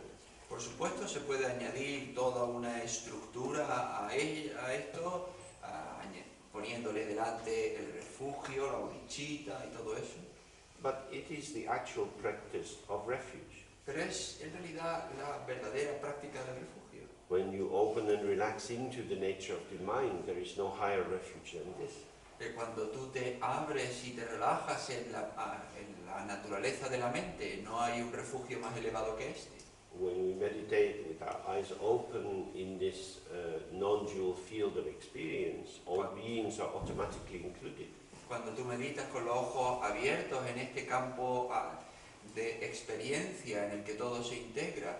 Por supuesto, se puede añadir toda una estructura a esto, poniéndole delante el refugio, la bodhicitta y todo eso. But it is the actual practice of refuge. Pero es en realidad la verdadera práctica del refugio. When you open and relax into the nature of the mind, there is no higher refuge than this. Cuando tú te abres y te relajas en la naturaleza de la mente, no hay un refugio más elevado que este. When we meditate with our eyes open in this non-dual field of experience, all beings are automatically included. Cuando tú meditas con los ojos abiertos en este campo de experiencia en el que todo se integra,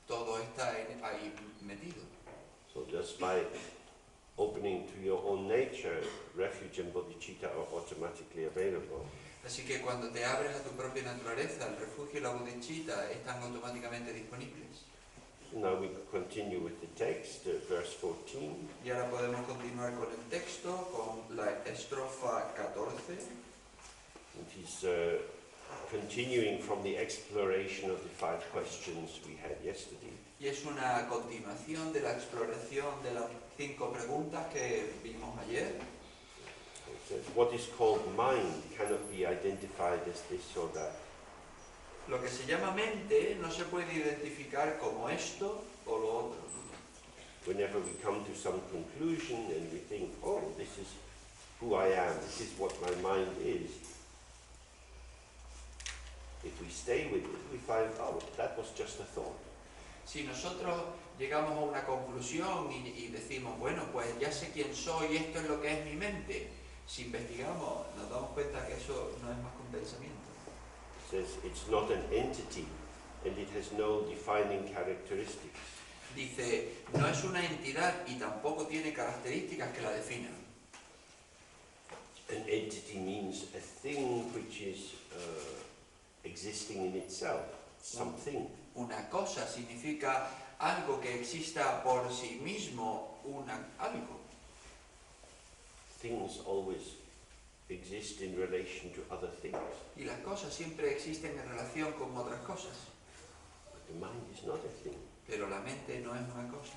todo está ahí metido. So just by opening to your own nature, refuge and bodhicitta are automatically available. Así que cuando te abres a tu propia naturaleza, el refugio y la bodhicitta están automáticamente disponibles. Now we continue with the text, verse 14. Y ahora podemos continuar con el texto, con la estrofa 14. It is continuing from the exploration of the 5 questions we had yesterday. Y es una continuación de la exploración de las 5 preguntas que vimos ayer. It says, what is called mind cannot be identified as this or that. Lo que se llama mente no se puede identificar como esto o lo otro. Whenever we come to some conclusion and we think, oh, this is who I am, this is what my mind is, if we stay with it, we find, oh, that was just a thought. Si nosotros llegamos a una conclusión y decimos, bueno, pues ya sé quién soy, esto es lo que es mi mente, si investigamos nos damos cuenta que eso no es más que un pensamiento. It says it's not an entity and it has no defining characteristics. Dice, no es una entidad y tampoco tiene características que la definan. An entity means a thing which is existing in itself, something. Una cosa significa algo que exista por sí mismo, algo. Things always exist in relation to other things. Y las cosas siempre existen en relación con otras cosas. But the mind is not a thing. Pero la mente no es una cosa.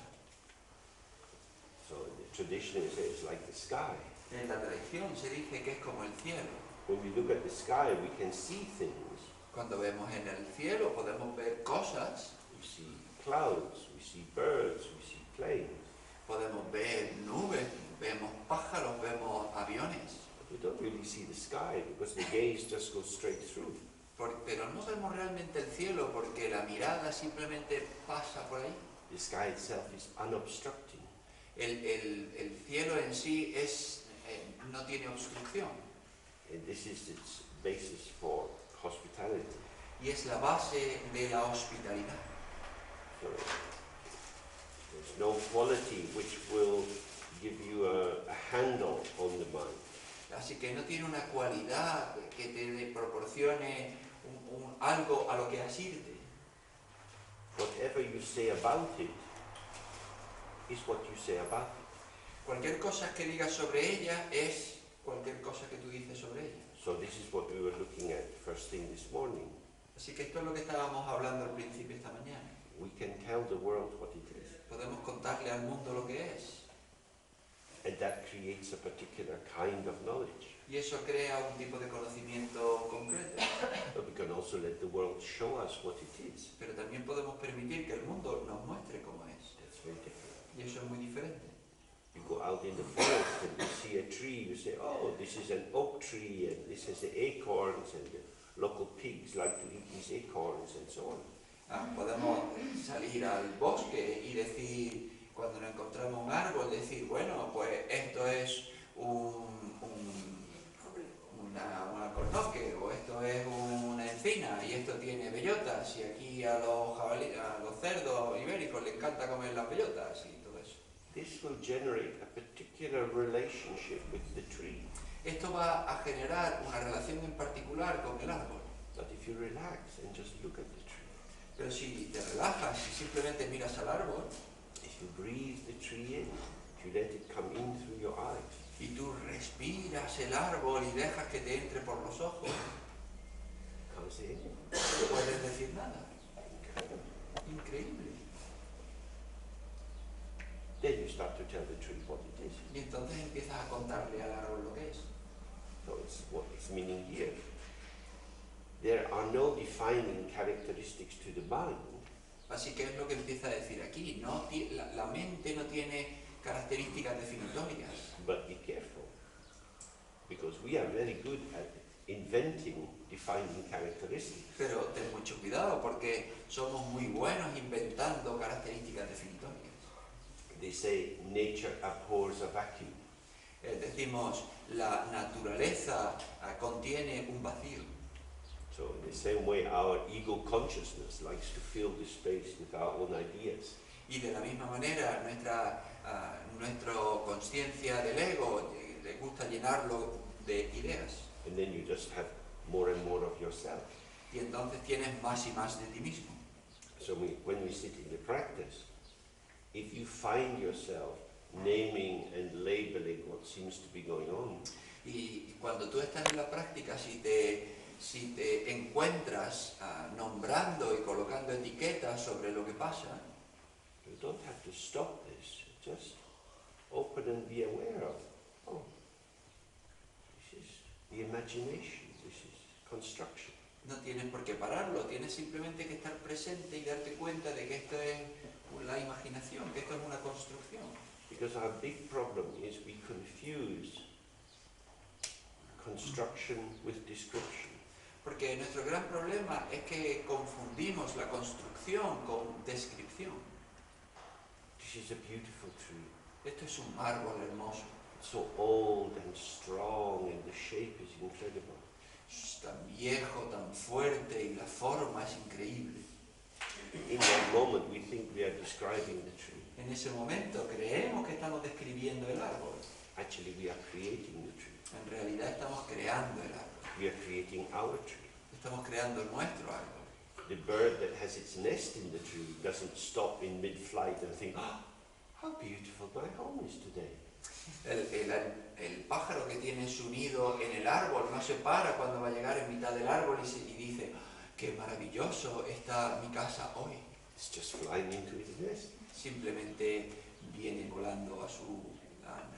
So the tradition is it's like the sky. En la tradición se dice que es como el cielo. When we look at the sky, we can see things. Cuando vemos en el cielo podemos ver cosas. We see clouds, we see birds, we see planes. Podemos ver nubes, vemos pájaros, vemos aviones. But we don't really see the sky because the gaze just goes straight through. Pero no vemos realmente el cielo porque la mirada simplemente pasa por ahí. The sky itself is unobstructing. El cielo en sí no tiene obstrucción. And this is its basis for hospitality. Y es la base de la hospitalidad. So there's no quality which will give you a handle on the mind. Así que no tiene una cualidad que te proporcione algo a lo que asirte. Whatever you say about it is what you say about it. Cualquier cosa que digas sobre ella es cualquier cosa que tú dices sobre ella. So this is what we were looking at first thing this morning. Así que esto es lo que estábamos hablando al principio esta mañana. We can tell the world what it is. Podemos contarle al mundo lo que es. And that creates a particular kind of knowledge. Y eso crea un tipo de conocimiento concreto. But we can also let the world show us what it is. Pero también podemos permitir que el mundo nos muestre cómo es. That's very different. Y eso es muy diferente. You go out in the forest and you see a tree, you say, oh, this is an oak tree and this has the acorns and the local pigs like to eat these acorns and so on. Podemos salir al bosque y decir, cuando nos encontramos un árbol, decir, bueno, pues esto es un alcornoque, o esto es una encina, y esto tiene bellotas, y aquí a los cerdos ibéricos les encanta comer las bellotas, y todo eso. This will generate a particular relationship with the tree. Esto va a generar una relación en particular con el árbol. But if you relax and just look at the tree, pero si te relajas y simplemente miras al árbol, if you breathe the tree in, if you let it come in through your eyes, y tú respiras el árbol y dejas que te entre por los ojos, can't say anything. no puedes decir nada. Incredible. Increíble. Then you start to tell the tree what it is. Y entonces empiezas a contarle al árbol lo que es. So it's what it's meaning here. There are no defining characteristics to the mind. Así que es lo que empieza a decir aquí. La mente no tiene características definitorias. But be careful, because we are very good at inventing defining characteristics. Pero ten mucho cuidado porque somos muy buenos inventando características definitorias. They say nature abhors a vacuum. Decimos, la naturaleza contiene un vacío. So in the same way, our ego consciousness likes to fill the space with our own ideas. Y de la misma manera, nuestra conciencia del ego le gusta llenarlo de ideas. And then you just have more and more of yourself. Y entonces tienes más y más de ti mismo. So when we sit in the practice, if you find yourself naming and labeling what seems to be going on, Y cuando tú estás en la práctica, si te encuentras nombrando y colocando etiquetas sobre lo que pasa, you don't have to stop this. Just open and be aware of, oh, this is the imagination, this is construction. no tienes por qué pararlo, tienes simplemente que estar presente y darte cuenta de que esto es la imaginación, que esto es una construcción. Because our big problem is we confuse construction with description. Porque nuestro gran problema es que confundimos la construcción con descripción. This is a beautiful tree. Esto es un árbol hermoso. It's so old and strong and the shape is incredible. Es tan viejo, tan fuerte y la forma es increíble. In that moment we think we are describing the tree. En ese momento creemos que estamos describiendo el árbol. Actually we are creating the tree. En realidad estamos creando el árbol. We are creating our tree. Estamos creando nuestro árbol. The bird that has its nest in the tree doesn't stop in mid-flight and think, oh, how beautiful my home is today. El pájaro que tiene su nido en el árbol no se para cuando va a llegar en mitad del árbol y dice, qué maravilloso está mi casa hoy. It's just flying into its nest. Simplemente viene volando a su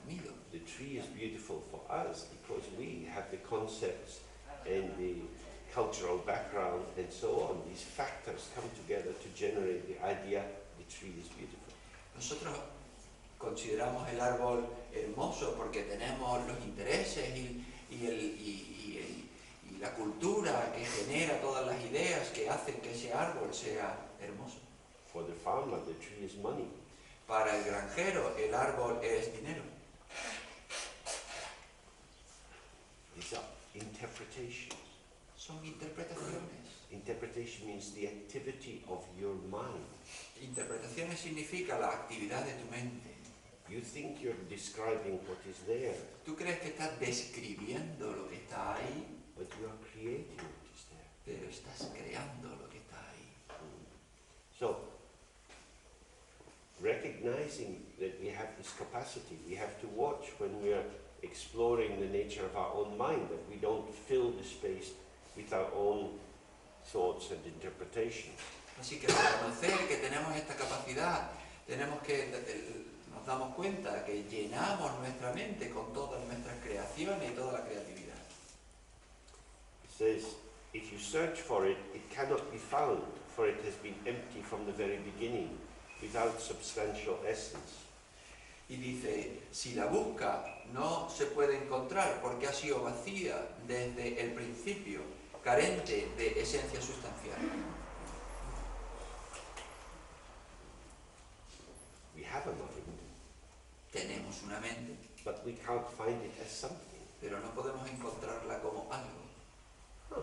nido. The tree is beautiful for us because we have the concepts and the cultural background and so on. These factors come together to generate the idea the tree is beautiful. Nosotros consideramos el árbol hermoso porque tenemos los intereses y la cultura que genera todas las ideas que hacen que ese árbol sea hermoso. For the farmer, the tree is money. Para el granjero, el árbol es dinero. These are interpretations. Son interpretaciones. Interpretation means the activity of your mind. Interpretaciones significa la actividad de tu mente. You think you're describing what is there, Tú crees que estás describiendo lo que está ahí, but you are creating what is there. pero estás creando lo que está ahí. So, recognizing that we have this capacity, we have to watch when we are exploring the nature of our own mind, that we don't fill the space with our own thoughts and interpretations. Así que reconocer que tenemos esta capacidad, nos damos cuenta que llenamos nuestra mente con todas nuestras creaciones y toda la creatividad. It says, if you search for it, it cannot be found, for it has been empty from the very beginning, without substantial essence. Y dice, si la busca no se puede encontrar porque ha sido vacía desde el principio, carente de esencia sustancial. We have a mind, Tenemos una mente, but we can't find it as something. pero no podemos encontrarla como algo. Huh.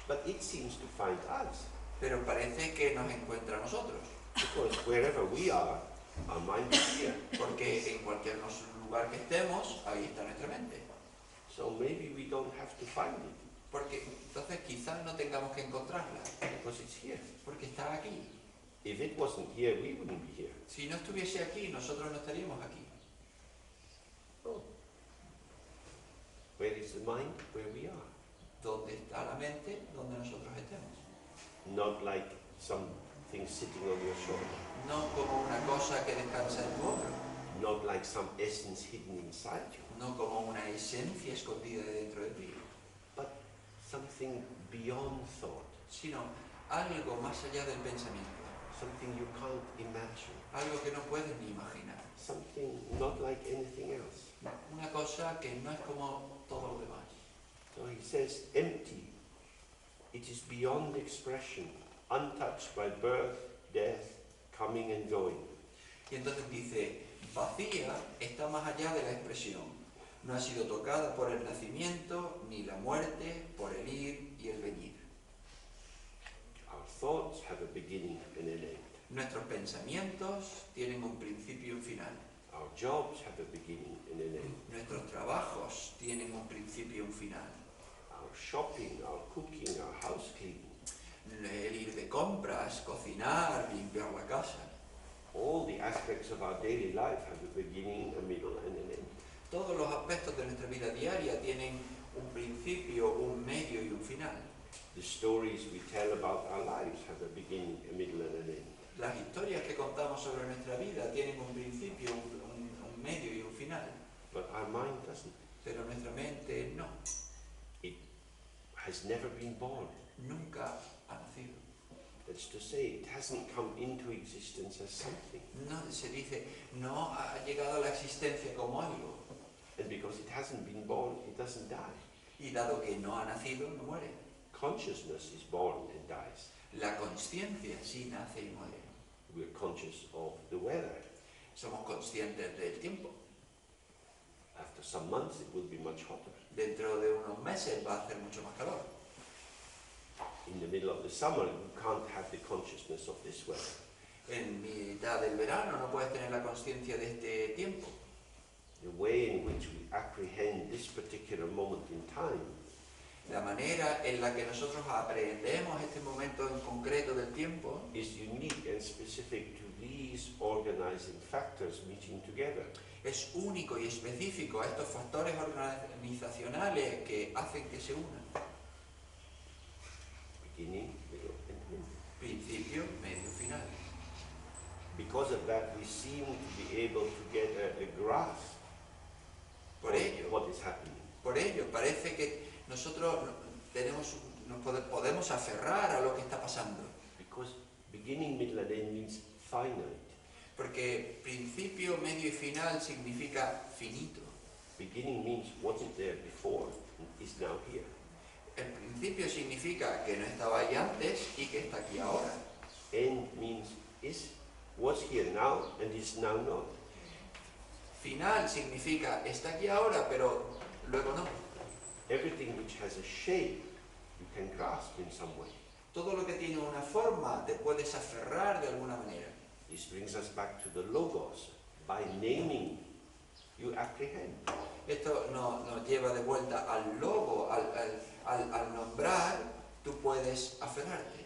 But it seems to find us, Pero parece que nos encuentra a nosotros, because wherever we are, our mind is here. porque en cualquier lugar que estemos, ahí está nuestra mente. So maybe we don't have to find it, Porque entonces quizás no tengamos que encontrarla, because it's here. porque está aquí. If it wasn't here, we wouldn't be here. Si no estuviese aquí, nosotros no estaríamos aquí. Oh. Where is the mind? Where we are. ¿Dónde está la mente? Donde nosotros estemos. Not like something sitting on your shoulder. No como una cosa que descansa en tu hombro, Not like some essence hidden inside you. no como una esencia escondida dentro de ti, But something beyond thought. sino algo más allá del pensamiento, Something you can't imagine. algo que no puedes ni imaginar, Something not like anything else. una cosa que no es como todo lo demás. So he says, empty. It is beyond expression, untouched by birth, death, coming and going. Y entonces dice, vacía está más allá de la expresión, no ha sido tocada por el nacimiento ni la muerte, por el ir y el venir. Our thoughts have a beginning and an end. Nuestros pensamientos tienen un principio y un final. Our jobs have a beginning and an end. Nuestros trabajos tienen un principio y un final. Our shopping, our cooking, our house cleaning. El ir de compras, cocinar, limpiar la casa. All the aspects of our daily life have a beginning, a middle and an end. Todos los aspectos de nuestra vida diaria tienen un principio, un medio y un final. The stories we tell about our lives have a beginning, a middle and an end. Las historias que contamos sobre nuestra vida tienen un principio, un medio y un final. But our mind doesn't. Pero nuestra mente no, It has never been born. nunca ha nacido. That's to say, it hasn't come into existence as something. No, se dice, no ha llegado a la existencia como algo. And because it hasn't been born, it doesn't die. Y dado que no ha nacido, no muere. Consciousness is born and dies. La consciencia sí nace y muere. We're conscious of the weather. Somos conscientes del tiempo. After some months, it will be much hotter. Dentro de unos meses va a hacer mucho más calor. In the middle of the summer, you can't have the consciousness of this weather. En mitad del verano no puedes tener la conciencia de este tiempo. The way in which we apprehend this particular moment in time La manera en la que nosotros aprendemos este momento en concreto del tiempo is unique and specific to these organizing factors meeting together. es único y específico a estos factores organizacionales que hacen que se unan. Beginning, middle, and end. Principio, medio, final. Because of that, we seem to be able to get a grasp Por of ello, what is happening. parece que nosotros podemos aferrar a lo que está pasando. Because beginning, middle, and end means finite. Porque principio, medio y final significa finito. Beginning means wasn't there before, is now here. El principio significa que no estaba ahí antes y que está aquí ahora. End means was here now and is now not. Final significa está aquí ahora, pero luego no. Everything which has a shape, you can grasp in some way. Todo lo que tiene una forma te puedes aferrar de alguna manera. This brings us back to the logos. By naming, you apprehend. Esto nos lleva de vuelta al logo, al nombrar, tú puedes aferrarte.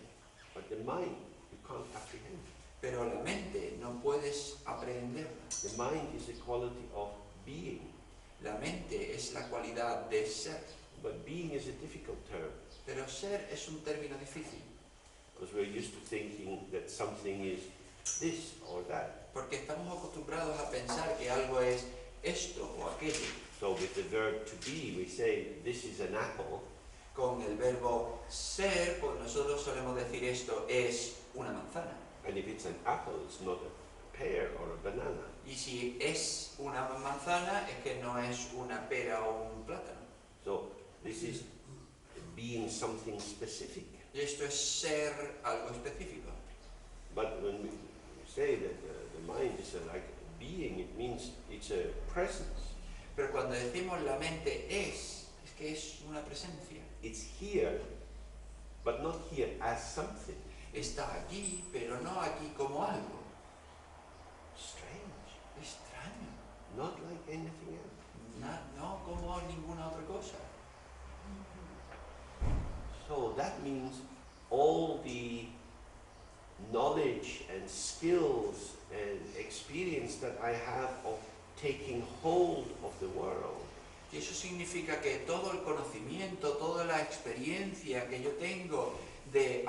But the mind, you can't apprehend. Pero la mente no puedes aprehenderla. The mind is a quality of being. La mente es la cualidad de ser. But being is a difficult term, Pero ser es un término difícil. because we're used to thinking that something is this or that. Porque estamos acostumbrados a pensar que algo es esto o aquello. So with the verb to be, we say this is an apple, Con el verbo ser, pues nosotros solemos decir esto es una manzana. and if it's an apple, it's not a pear or a banana. Y Y si es una manzana, es que no es una pera o un plátano. So this is being something specific. Y esto es ser algo específico. But when we say that the mind is like a being, it means it's a presence. Pero cuando decimos la mente es que es una presencia. It's here, but not here as something. Está aquí, pero no aquí como algo. Strange. Extraño. Not like anything else. No como ninguna otra cosa. So that means all the knowledge and skills and experience that I have of taking hold of the world Y eso significa que todo el conocimiento, toda la experiencia que yo tengo de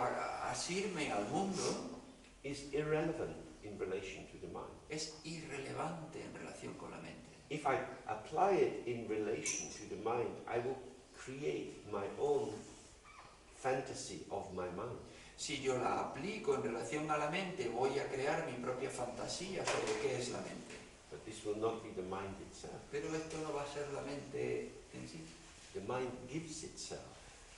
asirme al mundo is irrelevant in relation to the mind. es irrelevante en relación con la mente. If I apply it in relation to the mind, I will create my own fantasy of my mind. Si yo la aplico en relación a la mente, voy a crear mi propia fantasía sobre qué es la mente. But this will not be the mind itself. Pero esto no va a ser la mente en sí. The mind gives itself.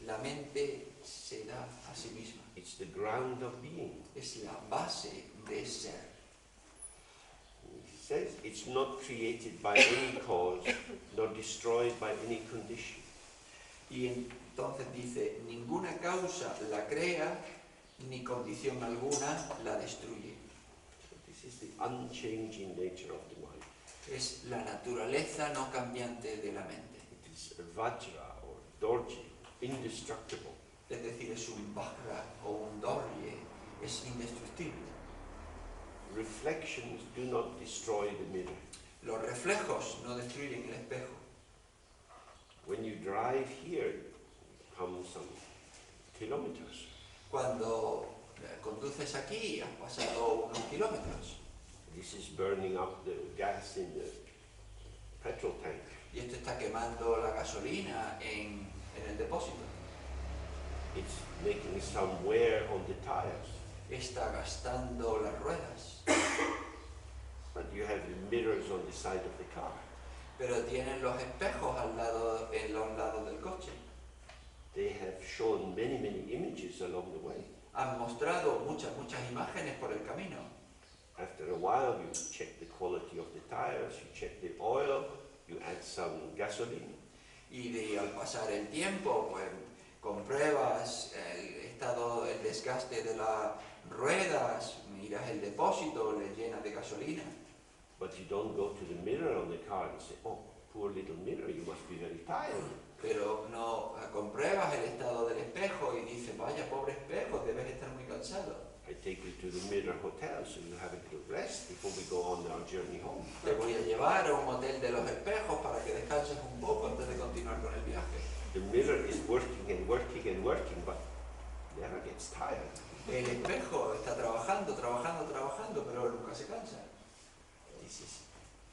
La mente se da a sí misma. It's the ground of being. Es la base de ser. He says it's not created by any cause, nor destroyed by any condition. Y entonces dice, ninguna causa la crea, ni condición alguna la destruye. So this is the unchanging nature of the mind. Es la naturaleza no cambiante de la mente. It is a vajra or dorje, indestructible. Es decir, es un vajra o un dorje, es indestructible. Reflections do not destroy the mirror. Los reflejos no destruyen el espejo. When you drive here, you come some kilometers. Cuando conduces aquí, has pasado unos kilómetros. This is burning up the gas in the petrol tank. Y esto está quemando la gasolina en el depósito. It's making some wear on the tires. Está gastando las ruedas. But you have the mirrors on the side of the car. Pero tienen los espejos en los lados del coche. They have shown many, many images along the way. Han mostrado muchas imágenes por el camino. After a while, you check the quality of the tires, you check the oil, you add some gasoline. Y al pasar el tiempo, pues compruebas el estado, el desgaste de las ruedas, miras el depósito, le llenas de gasolina. But you don't go to the mirror on the car and say, oh, poor little mirror, you must be very tired. Pero no compruebas el estado del espejo y dices, vaya pobre espejo, debes estar muy cansado. I take you to the Mirror Hotel so you have a good rest before we go on our journey home. Te voy a llevar a un hotel de los espejos para que descanses un poco antes de continuar con el viaje. The mirror is working and working and working, but never gets tired. El espejo está trabajando, pero nunca se cansa. This is,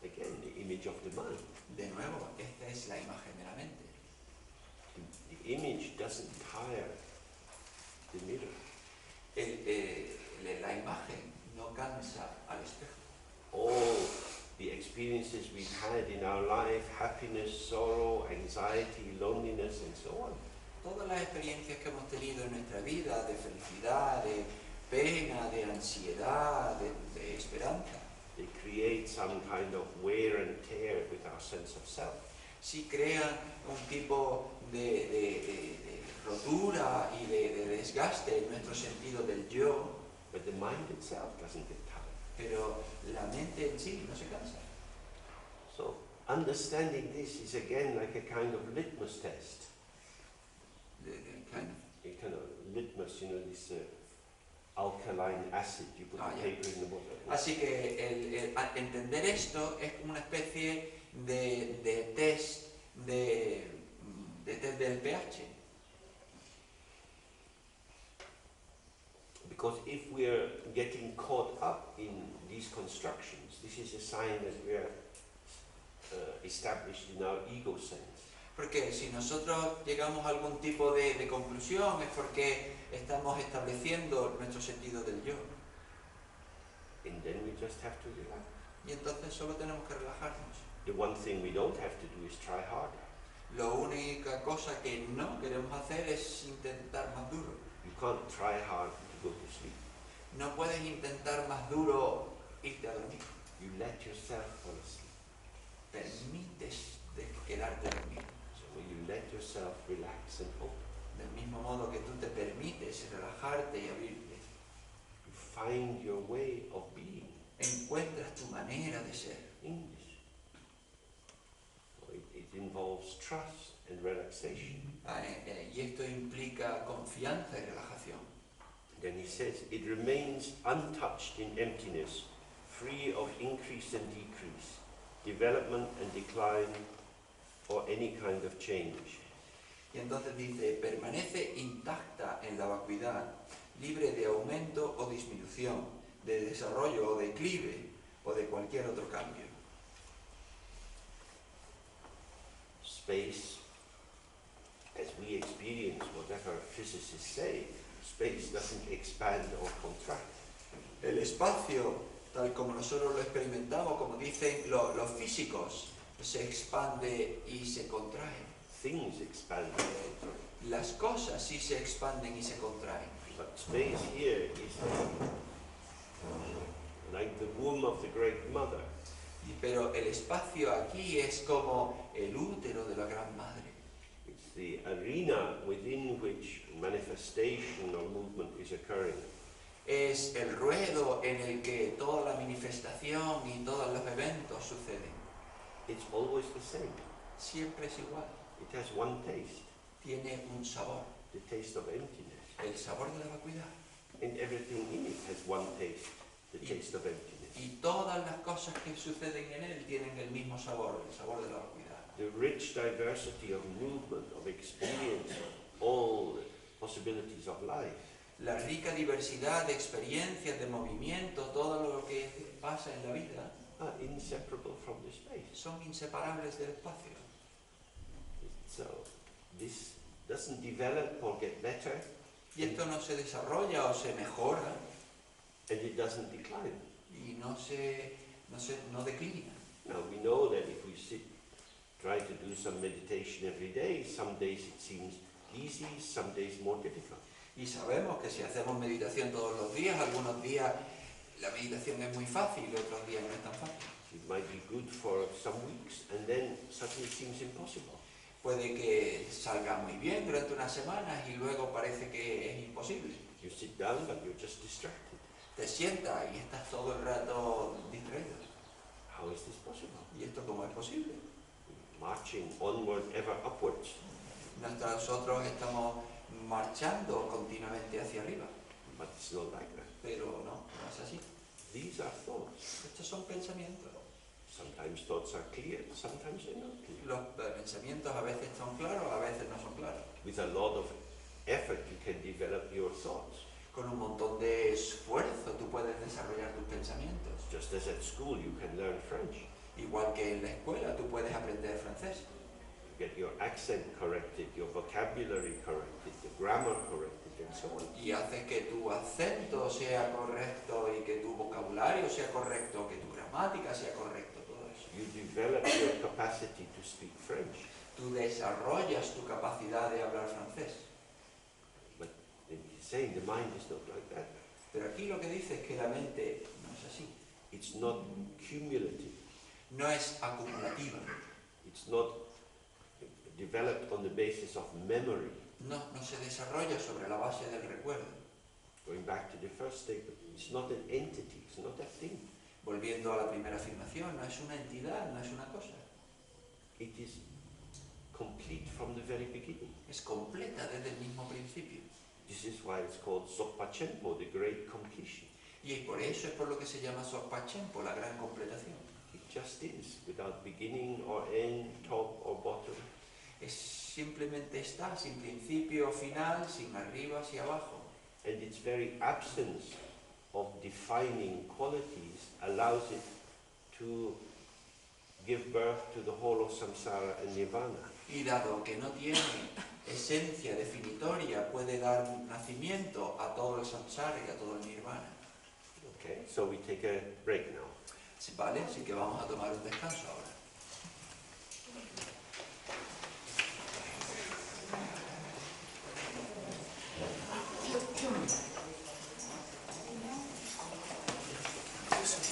again, the image of the mind. De nuevo, esta es la imagen de la mente. The image doesn't tire the mirror. La imagen no cansa al espejo. All the experiences we've had in our life, happiness, sorrow, anxiety, loneliness, and so on, Todas las experiencias que hemos tenido en nuestra vida, de felicidad, de pena, de ansiedad, de esperanza, they create some kind of wear and tear with our sense of self. sí crean un tipo de rotura y de desgaste en nuestro sentido del yo, But the mind itself doesn't get tired. pero la mente en sí no se cansa. So understanding this is again like a kind of litmus test. A kind of litmus, you know, this alkaline acid, you put the paper in the bottle. Así que entender esto es como una especie de test test del pH. Because if we're getting caught up in these constructions, this is a sign that we're established in our ego sense. Porque si nosotros llegamos a algún tipo de conclusión es porque estamos estableciendo nuestro sentido del yo. And then we just have to relax. Y entonces solo tenemos que relajarnos. The one thing we don't have to do is try harder. La única cosa que no queremos hacer es intentar más duro. You can't try hard to go to sleep. No puedes intentar más duro irte a dormir. You let yourself fall asleep. Permites de quedarte dormido. So you let yourself relax and open. Del mismo modo que tú te permites relajarte y abrirte. You find your way of being. Encuentras tu manera de ser. In this. So it involves trust and relaxation. Y esto implica confianza y relajación. Then he says, it remains untouched in emptiness, free of increase and decrease, development and decline, or any kind of change. Y entonces dice, permanece intacta en la vacuidad, libre de aumento o disminución, de desarrollo o declive, o de cualquier otro cambio. Space, as we experience whatever physicists say, space doesn't expand or contract. El espacio, tal como nosotros lo experimentamos, como dicen los físicos, se expande y se contrae. Things expand and contract. Las cosas sí se expanden y se contraen. But space here is like the womb of the great mother. Pero el espacio aquí es como el útero de la gran madre. It's the arena within which manifestation or movement is occurring. Es el ruedo en el que toda la manifestación y todos los eventos suceden. It's always the same. Siempre es igual. It has one taste, Tiene un sabor. the taste of emptiness. El sabor de la vacuidad. And everything in it has one taste, the taste of emptiness. Y todas las cosas que suceden en él tienen el mismo sabor, el sabor de la vacuidad. The rich diversity of movement, of experience, all the possibilities of life. La rica diversidad de experiencias, de movimiento, todo lo que pasa en la vida, Are inseparable from the space. son inseparables del espacio. So this doesn't develop or get better, Y esto no se desarrolla o se mejora and it doesn't decline. y no declina. Now we know that if we try to do some meditation every day, some days it seems easy, some days more difficult. Y sabemos que si hacemos meditación todos los días, algunos días la meditación es muy fácil y otros días no es tan fácil. It might be good for some weeks and then suddenly it seems impossible. Puede que salga muy bien durante unas semanas y luego parece que es imposible. You sit down but you're just distracted. Te sientas y estás todo el rato distraído. How is this possible? ¿Y esto cómo es posible? Marching onward, ever upwards. Nosotros estamos marchando continuamente hacia arriba, But it's not like that. pero no es así. These are thoughts. Estos son pensamientos. Sometimes thoughts are clear, sometimes they're not clear. Los pensamientos a veces son claros, a veces no son claros. With a lot of effort you can develop your thoughts. Con un montón de esfuerzo tú puedes desarrollar tus pensamientos. Just as at school you can learn French. Igual que en la escuela tú puedes aprender francés. You get your accent corrected, your vocabulary corrected, the grammar corrected, and so on. Y haces que tu acento sea correcto y que tu vocabulario sea correcto, que tu gramática sea correcto, todo eso. You develop your capacity to speak French. Tú desarrollas tu capacidad de hablar francés. But he's saying the mind is not like that. Pero aquí lo que dice es que la mente no es así. It's not cumulative. No es acumulativa. It's not developed on the basis of memory. No se desarrolla sobre la base del recuerdo. Going back to the first statement, it's not an entity, it's not a thing. Volviendo a la primera afirmación, no es una entidad, no es una cosa. It is complete from the very beginning. Es completa desde el mismo principio. This is why it's called Sopachempo, the great completion. Y por eso es por lo que se llama Sopachempo, la gran completación. It just is, without beginning or end, top or bottom. Simplemente está, sin principio o final, sin arriba, sin abajo. And its very absence of defining qualities allows it to give birth to the whole of samsara and nirvana. Y dado que no tiene esencia definitoria, puede dar nacimiento a todo el samsara y a todo el nirvana. Okay, so we take a break now. Vale, así que vamos a tomar un descanso ahora. Yes.